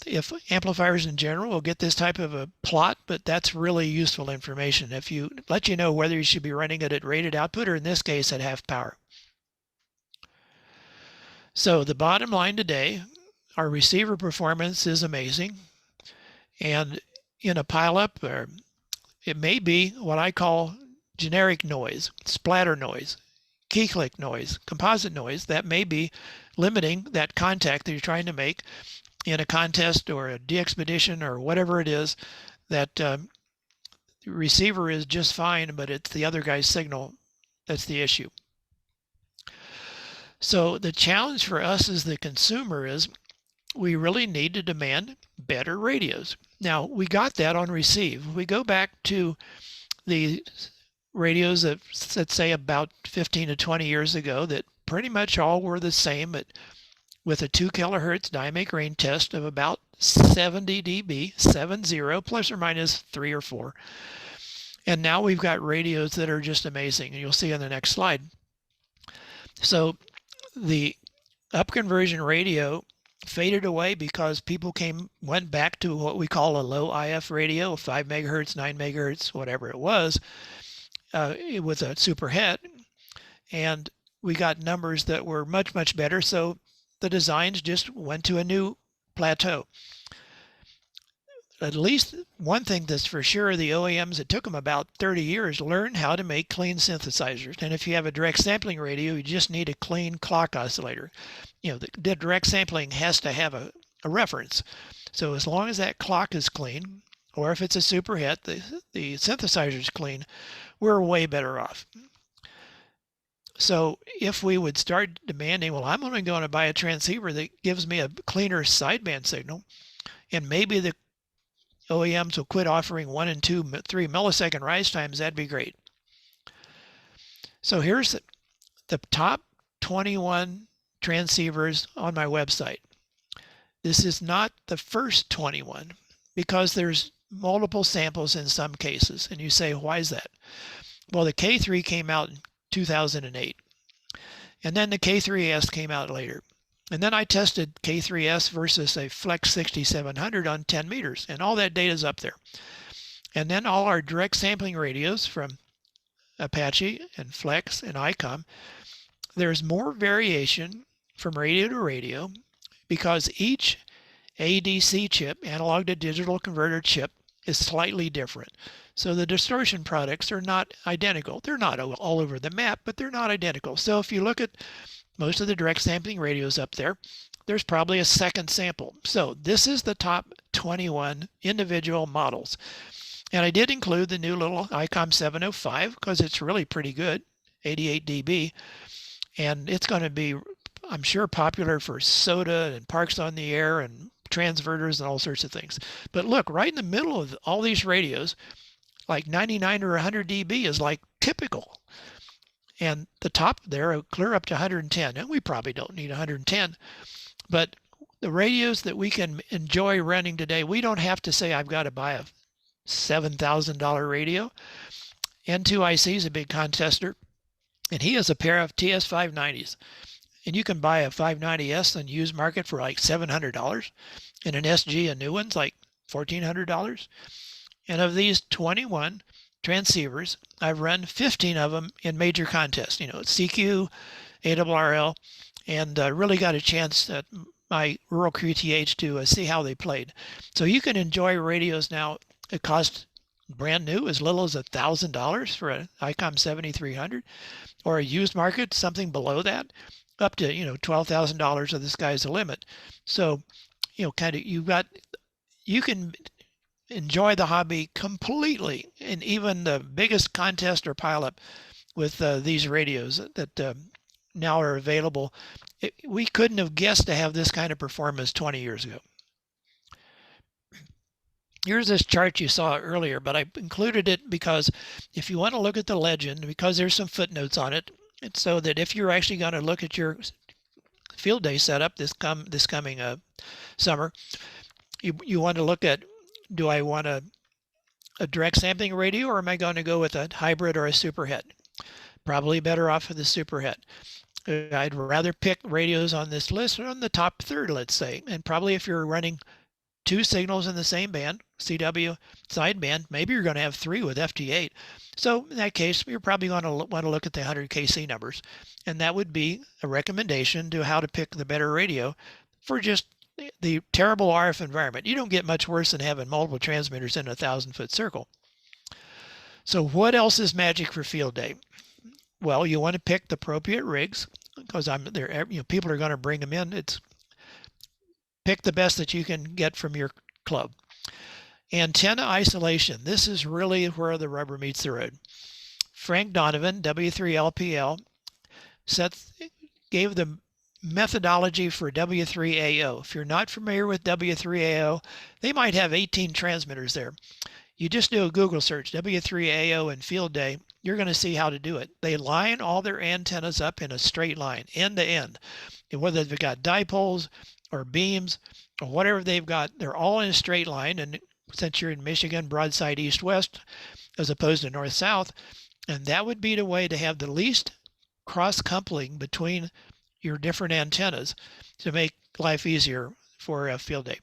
if amplifiers in general will get this type of a plot, but that's really useful information. If you let you know whether you should be running it at rated output or in this case at half power. So the bottom line today, our receiver performance is amazing. And in a pileup, it may be what I call generic noise, splatter noise, key click noise, composite noise that may be limiting that contact that you're trying to make in a contest or a de-expedition or whatever it is. That the receiver is just fine, but it's the other guy's signal that's the issue. So the challenge for us as the consumer is we really need to demand better radios. Now, we got that on receive. We go back to the radios that, let's say, about 15 to 20 years ago that pretty much all were the same, but with a 2 kilohertz dynamic range test of about 70 dB, 70, plus or minus 3 or 4. And now we've got radios that are just amazing, and you'll see on the next slide. So the upconversion radio faded away because people went back to what we call a low IF radio, 5 megahertz, 9 megahertz, whatever it was, with a super het. And we got numbers that were much, much better. So the designs just went to a new plateau. At least one thing that's for sure, the OEMs, it took them about 30 years to learn how to make clean synthesizers. And if you have a direct sampling radio, you just need a clean clock oscillator. The direct sampling has to have a reference. So as long as that clock is clean, or if it's a super het, the synthesizer is clean, we're way better off. So if we would start demanding, well, I'm only going to buy a transceiver that gives me a cleaner sideband signal, and maybe the OEMs will quit offering 1 and 2, 3 millisecond rise times, that'd be great. So here's the top 21 transceivers on my website. This is not the first 21 because there's multiple samples in some cases. And you say, why is that? Well, the K3 came out in 2008. And then the K3S came out later. And then I tested K3S versus a Flex 6700 on 10 meters, and all that data is up there. And then all our direct sampling radios from Apache and Flex and ICOM, there's more variation from radio to radio because each ADC chip, analog to digital converter chip, is slightly different. So the distortion products are not identical. They're not all over the map, but they're not identical. So if you look at most of the direct sampling radios up there, there's probably a second sample. So this is the top 21 individual models. And I did include the new little ICOM 705 because it's really pretty good, 88 dB. And it's going to be, I'm sure, popular for SOTA and Parks on the Air and transverters and all sorts of things. But look, right in the middle of all these radios, like 99 or 100 dB is like typical. And the top there, clear up to 110. And we probably don't need 110. But the radios that we can enjoy running today, we don't have to say, I've got to buy a $7,000 radio. N2IC is a big contester, and he has a pair of TS590s. And you can buy a 590S on used market for like $700, and an SG, a new one's like $1,400. And of these 21 transceivers, I've run 15 of them in major contests, CQ, ARRL, and really got a chance at my rural QTH to see how they played. So you can enjoy radios now. It costs brand new as little as $1,000 for an ICOM 7300, or a used market, something below that, up to, $12,000 of the sky's the limit. So, you can enjoy the hobby completely, and even the biggest contest or pileup with these radios that now are available. We couldn't have guessed to have this kind of performance 20 years ago. Here's this chart you saw earlier, but I included it because if you want to look at the legend, because there's some footnotes on it, it's so that if you're actually going to look at your field day setup this coming summer, you want to look at, do I want a direct sampling radio, or am I going to go with a hybrid or a super het? Probably better off with the super het. I'd rather pick radios on this list on the top third, let's say. And probably if you're running 2 signals in the same band, CW sideband, maybe you're going to have 3 with FT8. So in that case, you're probably going to want to look at the 100 KC numbers. And that would be a recommendation to how to pick the better radio for just the terrible RF environment. You don't get much worse than having multiple transmitters in a 1,000-foot circle. So what else is magic for field day? Well, you want to pick the appropriate rigs, because people are going to bring them in. It's pick the best that you can get from your club. Antenna isolation. This is really where the rubber meets the road. Frank Donovan, W3LPL, gave the methodology for W3AO. If you're not familiar with W3AO, they might have 18 transmitters there. You just do a Google search, W3AO and field day, you're going to see how to do it. They line all their antennas up in a straight line, end to end. And whether they've got dipoles or beams or whatever they've got, they're all in a straight line. And since you're in Michigan, broadside east-west, as opposed to north-south. And that would be the way to have the least cross-coupling between your different antennas to make life easier for a field day.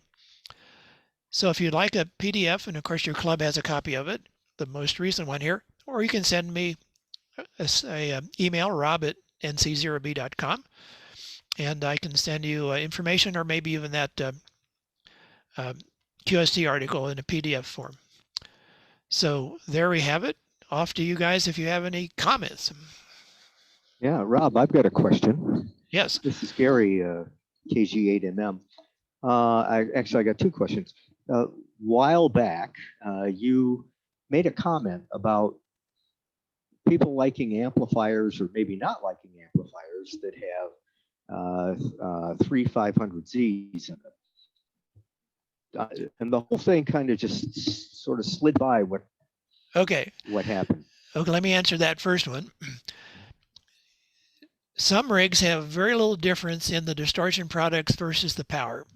So if you'd like a PDF, and of course your club has a copy of it, the most recent one here, or you can send me a email, rob@nc0b.com, and I can send you information, or maybe even that QST article in a PDF form. So there we have it. Off to you guys if you have any comments. Yeah, Rob, I've got a question. Yes. This is Gary, KG8MM. I got two questions. While back, you made a comment about people liking amplifiers, or maybe not liking amplifiers, that have 3 500Zs in it. And the whole thing kind of just sort of slid by what happened. Okay, let me answer that first one. Some rigs have very little difference in the distortion products versus the power.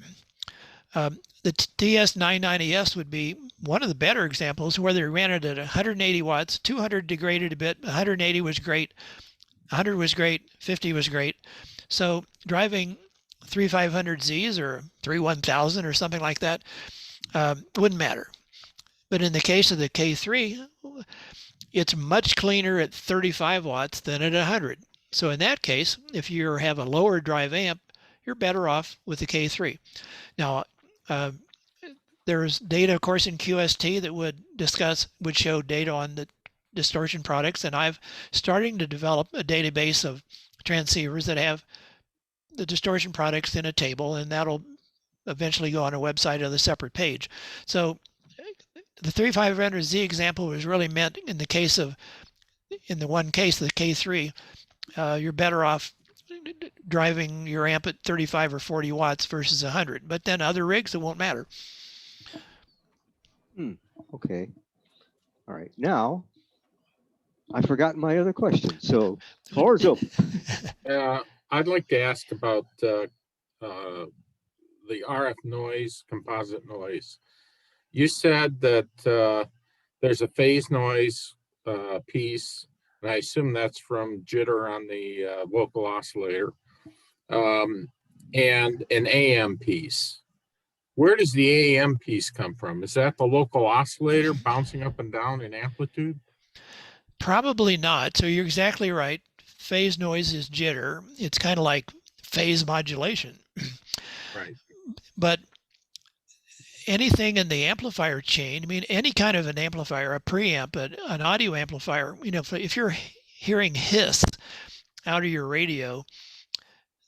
The TS990S would be one of the better examples, where they ran it at 180 watts, 200 degraded a bit, 180 was great, 100 was great, 50 was great. So driving 3 500Zs or 3 1000 or something like that wouldn't matter. But in the case of the K3, it's much cleaner at 35 watts than at 100. So in that case, if you have a lower drive amp, you're better off with the K3. Now, there's data, of course, in QST that would show data on the distortion products, and I've starting to develop a database of transceivers that have the distortion products in a table, and that'll eventually go on a website on a separate page. So the 3500Z example was really meant in the case of, in the one case, the K3, you're better off driving your amp at 35 or 40 watts versus 100. But then other rigs, it won't matter. Okay. All right. Now, I've forgotten my other question. So, floor is open. I'd like to ask about the RF noise, composite noise. You said that there's a phase noise piece, and I assume that's from jitter on the local oscillator, and an AM piece. Where does the AM piece come from? Is that the local oscillator bouncing up and down in amplitude? Probably not. So you're exactly right. Phase noise is jitter. It's kind of like phase modulation. Right. But anything in the amplifier chain, I mean, any kind of an amplifier, a preamp, an audio amplifier, you know, if you're hearing hiss out of your radio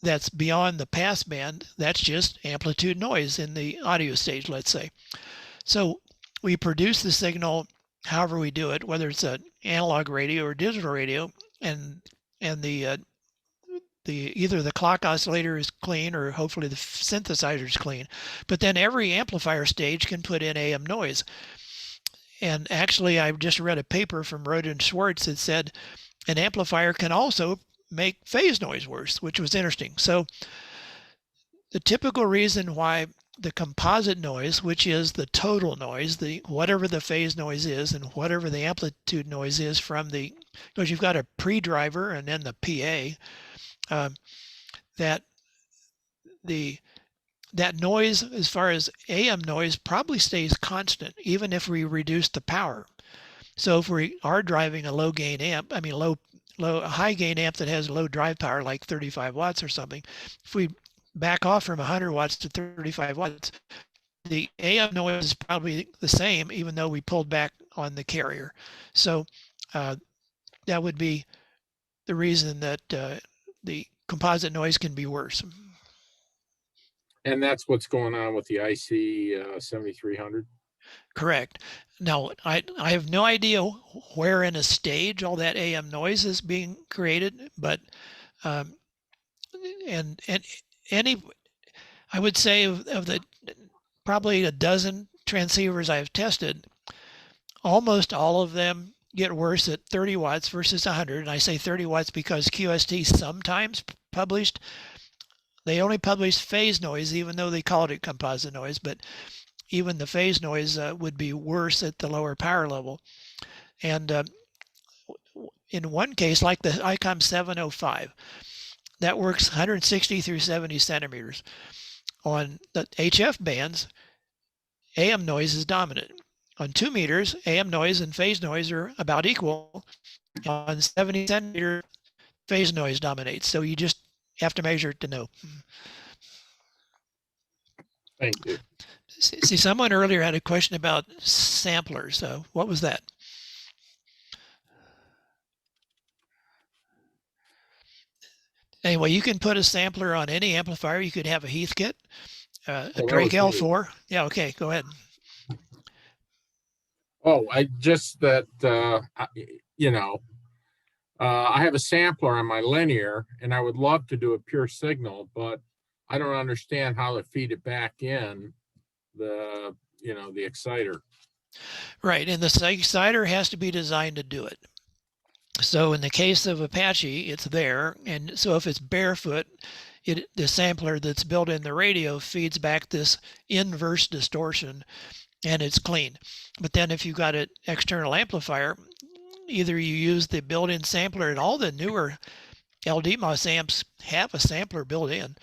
that's beyond the passband, that's just amplitude noise in the audio stage, let's say. So we produce the signal however we do it, whether it's an analog radio or digital radio, and the either the clock oscillator is clean or hopefully the synthesizer is clean. But then every amplifier stage can put in AM noise. And actually, I just read a paper from Roden and Schwartz that said an amplifier can also make phase noise worse, which was interesting. So the typical reason why the composite noise, which is the total noise, whatever the phase noise is and whatever the amplitude noise is from because you've got a pre-driver and then the PA, that noise, as far as AM noise, probably stays constant even if we reduce the power. So if we are driving a low gain amp, I mean a high gain amp that has low drive power like 35 watts or something, if we back off from 100 watts to 35 watts, the AM noise is probably the same even though we pulled back on the carrier. So that would be the reason that the composite noise can be worse. And that's what's going on with the IC 7300? Correct. Now, I have no idea where in a stage all that AM noise is being created, but and any, I would say of the probably a dozen transceivers I've tested, almost all of them get worse at 30 watts versus 100. And I say 30 watts because QST sometimes published, they only published phase noise, even though they called it composite noise, but even the phase noise would be worse at the lower power level. And in one case, like the ICOM 705, that works 160 through 70 centimeters. On the HF bands, AM noise is dominant. On 2 meters, AM noise and phase noise are about equal. On 70 centimeter, phase noise dominates. So you just have to measure it to know. Thank you. See, someone earlier had a question about samplers. What was that? Anyway, you can put a sampler on any amplifier. You could have a Heathkit, a Well, that Drake was me. L4. Yeah, okay, go ahead. Oh, I just that, you know, I have a sampler on my linear and I would love to do a pure signal, but I don't understand how to feed it back in the, you know, the exciter. Right, and the exciter has to be designed to do it. So in the case of Apache, it's there. And so if it's barefoot, the sampler that's built in the radio feeds back this inverse distortion and it's clean. But then if you've got an external amplifier, either you use the built-in sampler, and all the newer LDMOS amps have a sampler built in,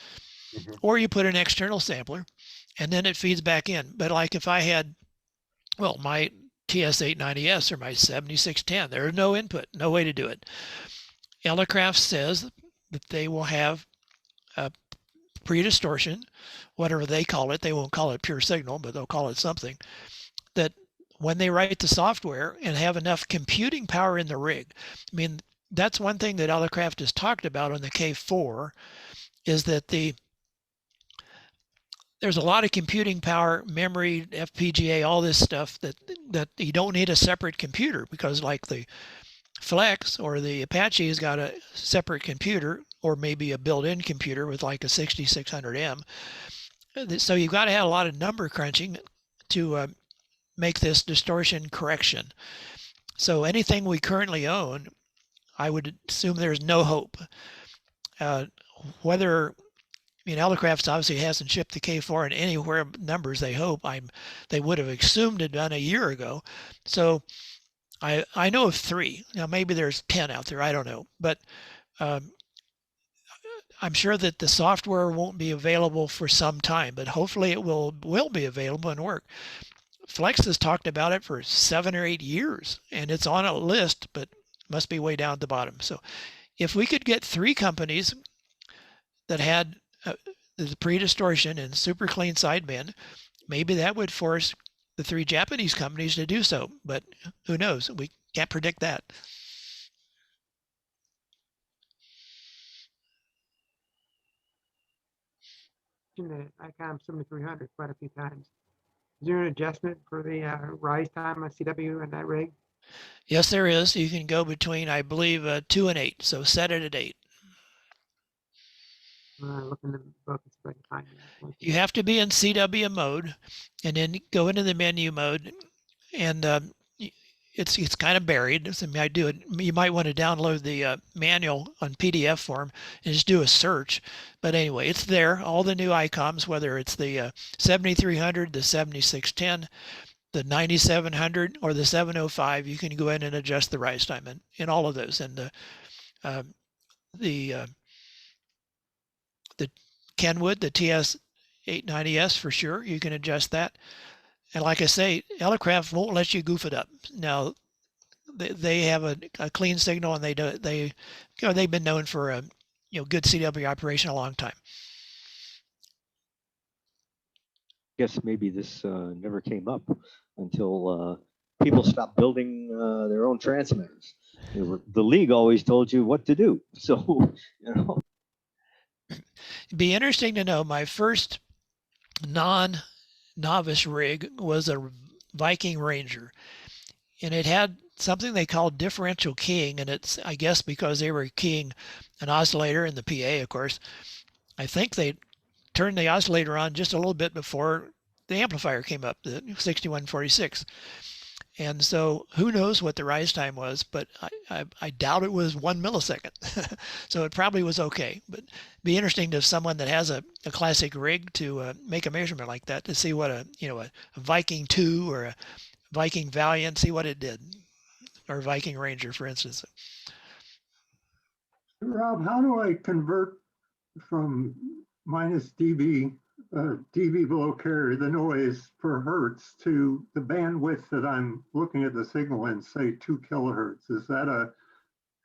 or you put an external sampler and then it feeds back in. But like if I had, well, my TS890S or my 7610, there's no input, no way to do it. Elecraft says that they will have a pre-distortion, whatever they call it. They won't call it pure signal, but they'll call it something. That when they write the software and have enough computing power in the rig, I mean, that's one thing that Elecraft has talked about on the K4, is that there's a lot of computing power, memory, FPGA, all this stuff that you don't need a separate computer, because like the Flex or the Apache has got a separate computer, or maybe a built-in computer with like a 6600M. So you've got to have a lot of number crunching to make this distortion correction. So anything we currently own, I would assume there's no hope. Elecraft obviously hasn't shipped the K4 in anywhere numbers they hope. They would have assumed it done a year ago. So I know of 3. Now maybe there's 10 out there, I don't know. But I'm sure that the software won't be available for some time, but hopefully it will be available and work. Flex has talked about it for 7 or 8 years, and it's on a list, but must be way down at the bottom. So if we could get 3 companies that had the pre-distortion and super clean sideband, maybe that would force the 3 Japanese companies to do so, but who knows? We can't predict that. The ICOM 7300 quite a few times. Is there an adjustment for the rise time on CW in that rig? Yes, there is. You can go between, I believe, 2 and 8. So set it at 8. Look in the book and see if I can find it. You have to be in CW mode, and then go into the menu mode, and it's kind of buried. So you might want to download the manual on PDF form and just do a search. But anyway, it's there. All the new ICOMs, whether it's the 7300, the 7610, the 9700, or the 705, you can go in and adjust the rise time in all of those. And the Kenwood, the TS890S for sure, you can adjust that. And like I say, Elecraft won't let you goof it up. Now, they have a clean signal, and they've been known for a good CW operation a long time. Guess maybe this never came up until people stopped building their own transmitters. The league always told you what to do. So, It'd be interesting to know, my first non-novice rig was a Viking Ranger, and it had something they called differential keying, and it's, I guess, because they were keying an oscillator in the PA, of course. I think they turned the oscillator on just a little bit before the amplifier came up, the 6146. And so who knows what the rise time was, but I doubt it was 1 millisecond. So it probably was okay. But it'd be interesting to someone that has a classic rig to make a measurement like that, to see what a Viking 2 or a Viking Valiant, see what it did. or Viking Ranger, for instance. Rob, how do I convert from minus dB, dB below carrier, the noise per hertz, to the bandwidth that I'm looking at the signal in, say 2 kilohertz? Is that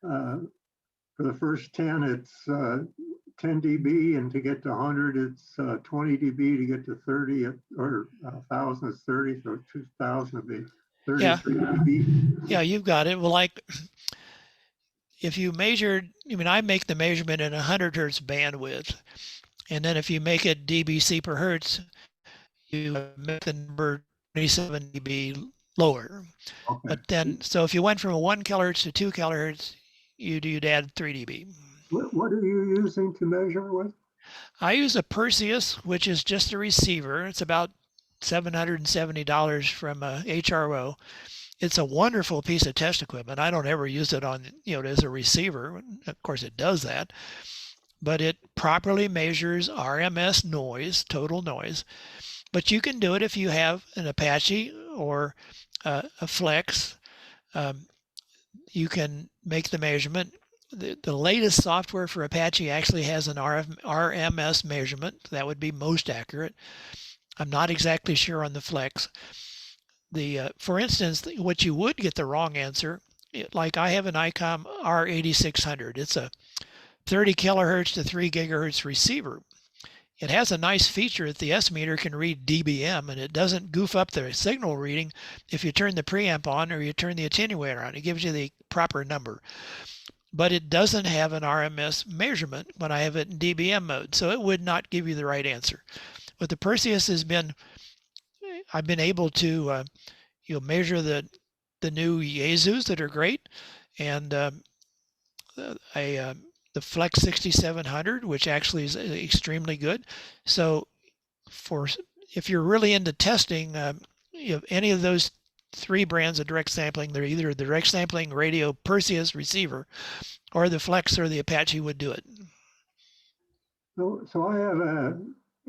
for the first 10, it's 10 dB, and to get to 100, it's 20 dB, to get to 30, or 1,000 is 30, so 2,000 would be 33 dB. Yeah, you've got it. Well, like if you measured, I mean, I make the measurement in 100 hertz bandwidth, and then if you make it dBc per hertz, you make the number 27 dB lower. Okay. But then, so if you went from 1 kilohertz to 2 kilohertz, you'd add 3 dB. What are you using to measure with? I use a Perseus, which is just a receiver. It's about $770 from HRO. It's a wonderful piece of test equipment. I don't ever use it on, as a receiver. Of course, it does that, but it properly measures RMS noise, total noise. But you can do it if you have an Apache or a Flex. You can make the measurement. The latest software for Apache actually has an RMS measurement. That would be most accurate. I'm not exactly sure on the Flex. For instance, what you would get the wrong answer, like I have an ICOM R8600. It's a 30 kilohertz to 3 gigahertz receiver. It has a nice feature that the S meter can read dBm, and it doesn't goof up the signal reading if you turn the preamp on or you turn the attenuator on. It gives you the proper number. But it doesn't have an RMS measurement when I have it in dBm mode, so it would not give you the right answer. What the Perseus has been, I've been able to measure the new Yaesus that are great, and the Flex 6700, which actually is extremely good. So if you're really into testing, any of those 3 brands of direct sampling, they're either the direct sampling radio Perseus receiver or the Flex or the Apache would do it. So I have a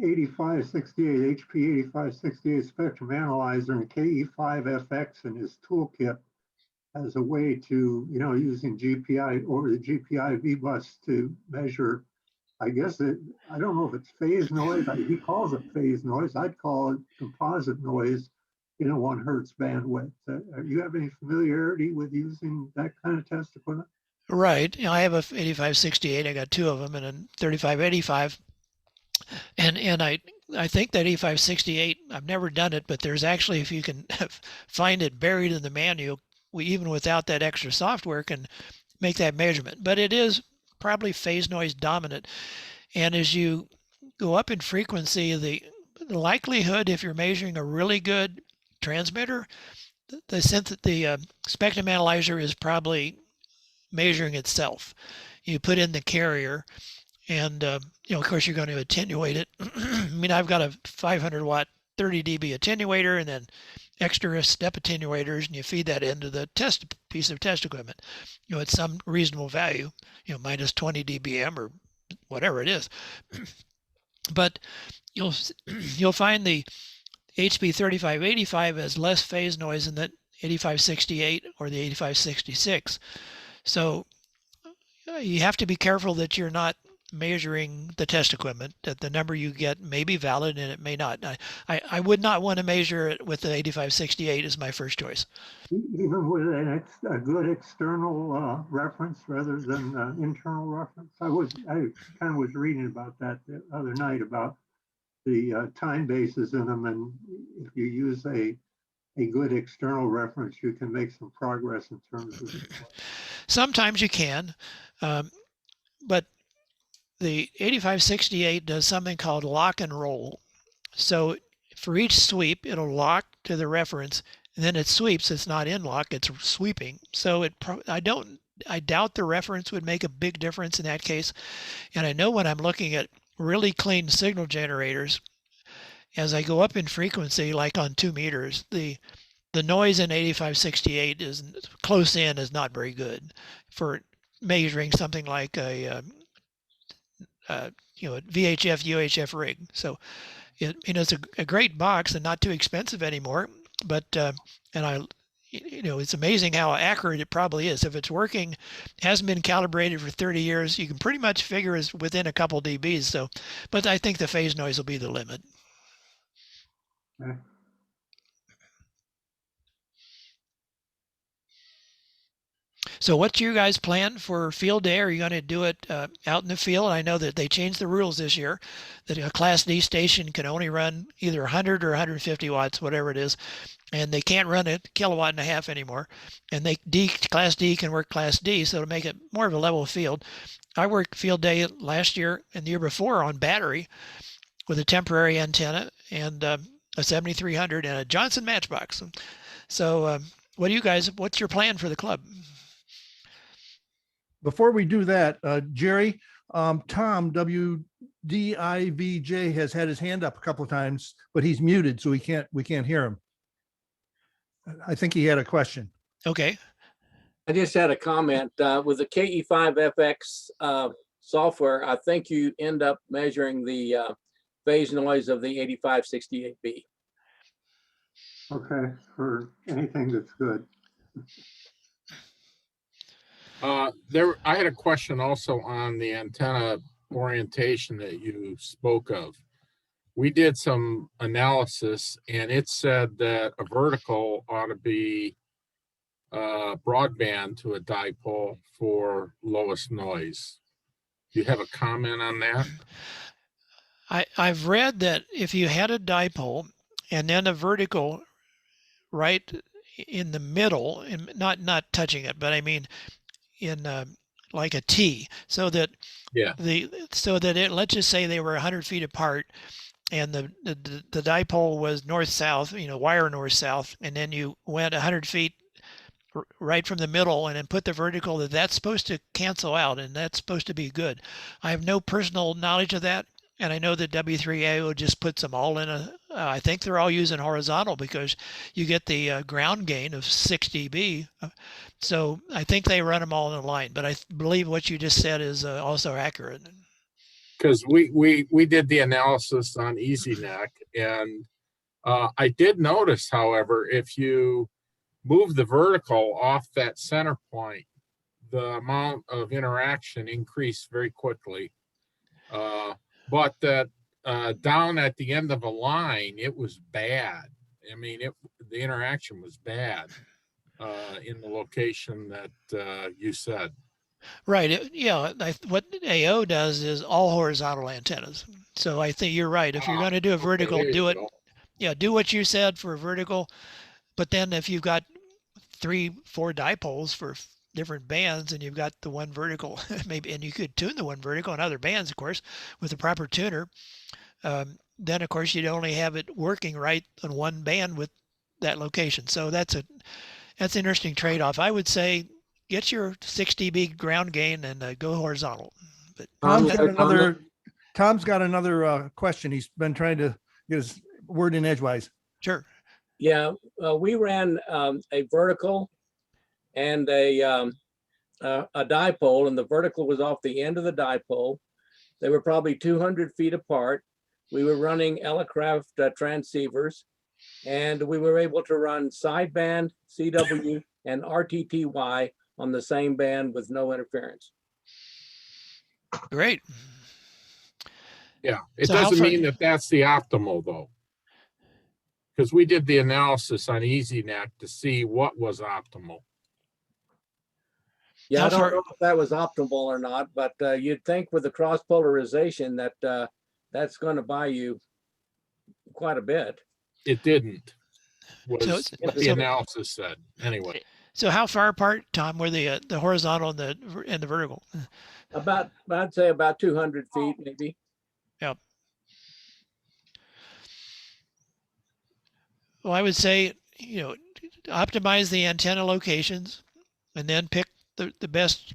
8568, HP 8568 spectrum analyzer and KE5FX in his toolkit as a way to, using GPI or the GPI V-bus to measure, I guess I don't know if it's phase noise. He calls it phase noise. I'd call it composite noise in a 1 hertz bandwidth. Do you have any familiarity with using that kind of test equipment? Right. I have a 8568. I got 2 of them, and a 3585. And I think that 8568, I've never done it, but there's actually, if you can find it buried in the manual, we, even without that extra software, can make that measurement. But it is probably phase noise dominant. And as you go up in frequency, the likelihood, if you're measuring a really good transmitter, the spectrum analyzer is probably measuring itself. You put in the carrier, and of course you're going to attenuate it. I mean, I've got a 500 watt 30 dB attenuator and then extra step attenuators, and you feed that into the piece of test equipment, at some reasonable value, minus 20 dBm or whatever it is. But you'll find the HP 3585 has less phase noise than the 8568 or the 8566. So you have to be careful that you're not measuring the test equipment, that the number you get may be valid and it may not. I would not want to measure it with the 8568 as my first choice. Even with a good external reference rather than internal reference? I kind of was reading about that the other night, about the time bases in them, and if you use a good external reference, you can make some progress in terms of. Sometimes you can, but the 8568 does something called lock and roll. So for each sweep, it'll lock to the reference, and then it sweeps. It's not in lock, it's sweeping. So I doubt the reference would make a big difference in that case. And I know when I'm looking at really clean signal generators, as I go up in frequency, like on 2 meters, the noise in 8568 is close in, is not very good for measuring something like a VHF UHF rig. So it's a great box and not too expensive anymore. But and it's amazing how accurate it probably is. If it's working, hasn't been calibrated for 30 years, you can pretty much figure it's within a couple dBs. So, but I think the phase noise will be the limit. Okay. So what's your guys' plan for field day? Are you going to do it out in the field? I know that they changed the rules this year, that a Class D station can only run either 100 or 150 watts, whatever it is, and they can't run a kilowatt and a half anymore. And Class D can work Class D, so to make it more of a level field. I worked field day last year and the year before on battery with a temporary antenna and a 7300 and a Johnson Matchbox. So what's your plan for the club? Before we do that, Jerry, Tom, WDIVJ, has had his hand up a couple of times, but he's muted, so we can't hear him. I think he had a question. Okay. I just had a comment. With the KE5FX software, I think you end up measuring the phase noise of the 8568B. Okay, for anything that's good. I had a question also on the antenna orientation that you spoke of. We did some analysis and it said that a vertical ought to be broadband to a dipole for lowest noise. Do you have a comment on that? I've read that if you had a dipole and then a vertical right in the middle, and not touching it, but I mean in like a T, so that let's just say they were 100 feet apart, and the dipole was north-south, wire north-south, and then you went 100 feet right from the middle and then put the vertical, that's supposed to cancel out and that's supposed to be good. I have no personal knowledge of that. And I know that W3AO just puts them all in I think they're all using horizontal because you get the ground gain of 6 dB. So I think they run them all in a line, but I believe what you just said is also accurate. Because we did the analysis on EasyNet, and I did notice, however, if you move the vertical off that center point, the amount of interaction increased very quickly. But that down at the end of a line, it was bad. I mean, the interaction was bad in the location that you said. Right. What AO does is all horizontal antennas. So I think you're right. If you're going to do a vertical, do it. Yeah, do what you said for a vertical. But then if you've got 3-4 dipoles for different bands and you've got the one vertical, maybe, and you could tune the one vertical and other bands, of course, with a proper tuner, then of course you'd only have it working right on one band with that location. So that's an interesting trade-off. I would say get your 6 dB ground gain and go horizontal. But Tom's got another question. He's been trying to get his word in edgewise. Sure. Yeah, we ran a vertical and a dipole, and the vertical was off the end of the dipole. They were probably 200 feet apart. We were running Elecraft transceivers, and we were able to run sideband, CW, and RTTY on the same band with no interference. Great. Yeah, it doesn't mean that that's the optimal though, because we did the analysis on EasyNet to see what was optimal. Yeah, I don't know if that was optimal or not, but you'd think with the cross polarization that that's going to buy you quite a bit. It didn't. Was what the analysis said anyway. So how far apart, Tom, were the horizontal and the vertical? I'd say about 200 feet, maybe. Yep. Well, I would say, optimize the antenna locations and then pick the best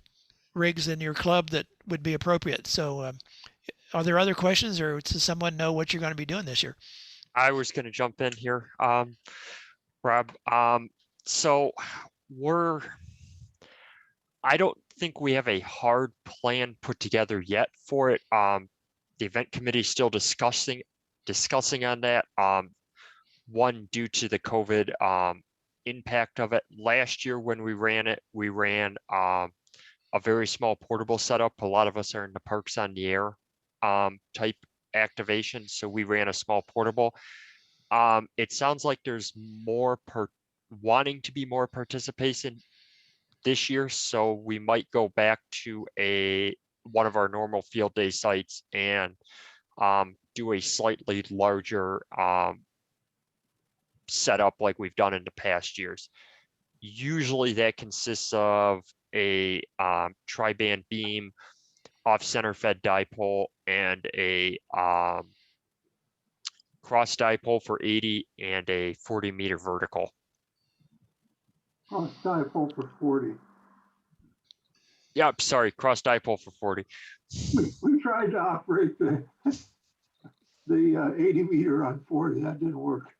rigs in your club that would be appropriate. So are there other questions, or does someone know what you're going to be doing this year? I was going to jump in here, Rob. So I don't think we have a hard plan put together yet for it. The event committee is still discussing on that. One, due to the COVID impact of it. Last year when we ran it, we ran a very small portable setup. A lot of us are in the parks on the air type activation, so we ran a small portable. It sounds like there's more wanting to be more participation this year, so we might go back to one of our normal field day sites and do a slightly larger setup like we've done in the past years. Usually that consists of a tri-band beam, off center fed dipole, and a cross dipole for 80 and a 40-meter vertical. Cross dipole for 40. Yep, sorry, cross dipole for 40. We tried to operate the 80 meter on 40. That didn't work.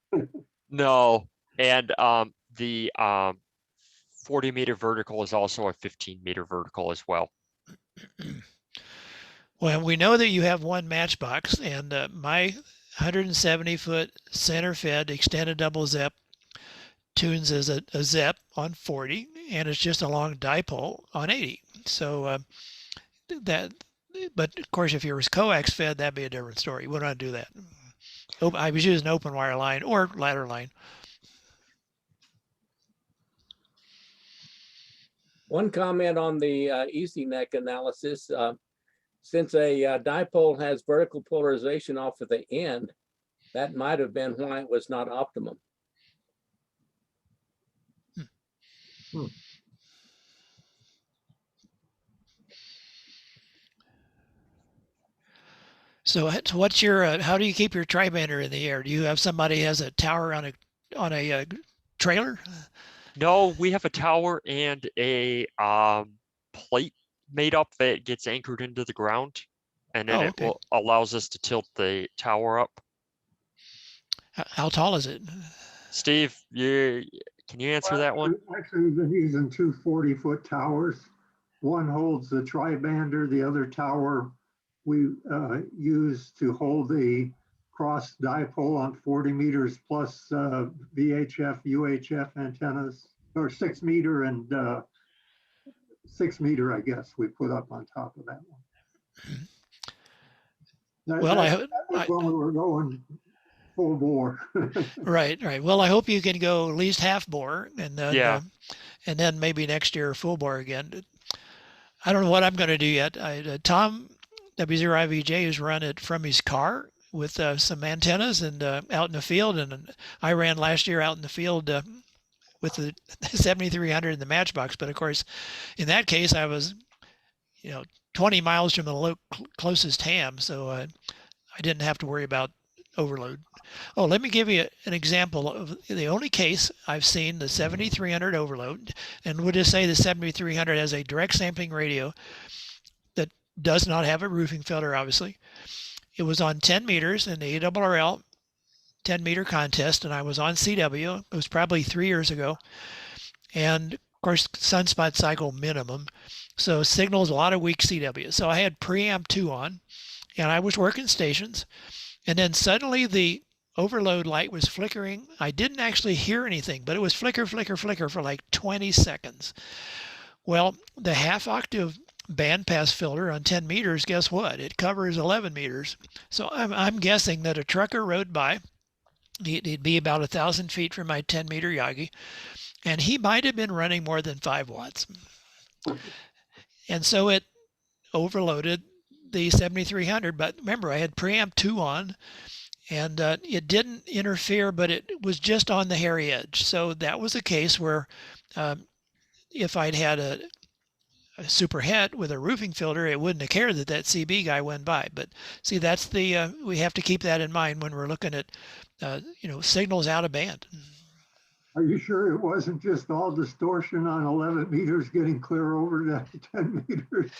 No, and the 40-meter vertical is also a 15-meter vertical as well. Well, we know that you have one matchbox, and my 170-foot center-fed extended double ZEP tunes as a ZEP on 40, and it's just a long dipole on 80. So but of course, if you was coax fed, that'd be a different story. We don't want to do that. I was using open wire line or ladder line. One comment on the easy neck analysis. Since a dipole has vertical polarization off at the end, that might have been why it was not optimum. So what's your, how do you keep your tri-bander in the air? Do you have somebody who has a tower on a trailer? No, we have a tower and a plate made up that gets anchored into the ground, and then it allows us to tilt the tower up. How tall is it? Steve, can you answer that one? Actually, we've been using two 40-foot towers. One holds the tri-bander, the other tower we use to hold the cross dipole on 40 meters plus VHF, UHF antennas, or 6 meter and 6 meter, I guess, we put up on top of that one. Well, that was when we were going full bore. Right. Well, I hope you can go at least half bore, and then and then maybe next year full bore again. I don't know what I'm going to do yet. Tom W0IVJ has run it from his car with some antennas and out in the field, and I ran last year out in the field with the 7300 in the matchbox. But of course, in that case, I was 20 miles from the closest ham, so I didn't have to worry about overload. Oh, let me give you an example of the only case I've seen the 7300 overload, and we'll just say the 7300 has a direct sampling radio that does not have a roofing filter, obviously. It was on 10 meters in the ARRL 10 meter contest, and I was on CW. It was probably 3 years ago. And of course, sunspot cycle minimum. So signals a lot of weak CW. So I had preamp 2 on, and I was working stations. And then suddenly the overload light was flickering. I didn't actually hear anything, but it was flicker, flicker, flicker for like 20 seconds. Well, the half octave bandpass filter on 10 meters, guess what? It covers 11 meters. So I'm guessing that a trucker rode by. He'd be about 1,000 feet from my 10 meter Yagi, and he might have been running more than 5 watts. And so it overloaded the 7300, but remember I had preamp 2 on, and it didn't interfere, but it was just on the hairy edge. So that was a case where if I'd had a super het with a roofing filter, it wouldn't have cared that that CB guy went by. But see, that's the we have to keep that in mind when we're looking at signals out of band. Are you sure it wasn't just all distortion on 11 meters getting clear over that 10 meters?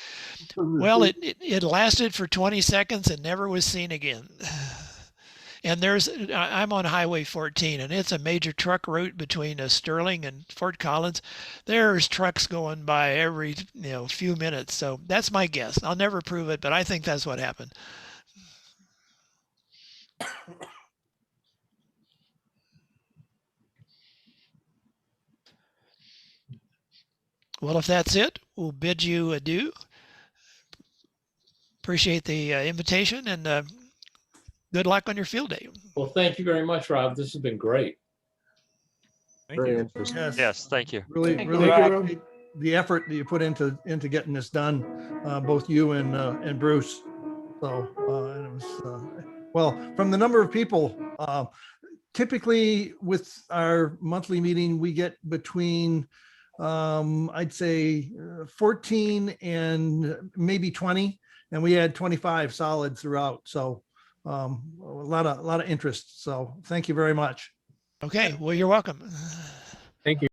Well, it lasted for 20 seconds and never was seen again. And I'm on Highway 14, and it's a major truck route between Sterling and Fort Collins. There's trucks going by every few minutes. So that's my guess. I'll never prove it, but I think that's what happened. Well, if that's it, we'll bid you adieu. Appreciate the invitation and good luck on your field day. Well, thank you very much, Rob. This has been great. Very interesting. Yes. Yes, thank you. Really, Thank really you, Rob. appreciate the effort that you put into getting this done, both you and Bruce. So, and it was, well, from the number of people, typically with our monthly meeting, we get between, I'd say 14 and maybe 20, and we had 25 solid throughout. So, a lot of interest. So thank you very much. Okay, well, you're welcome. Thank you.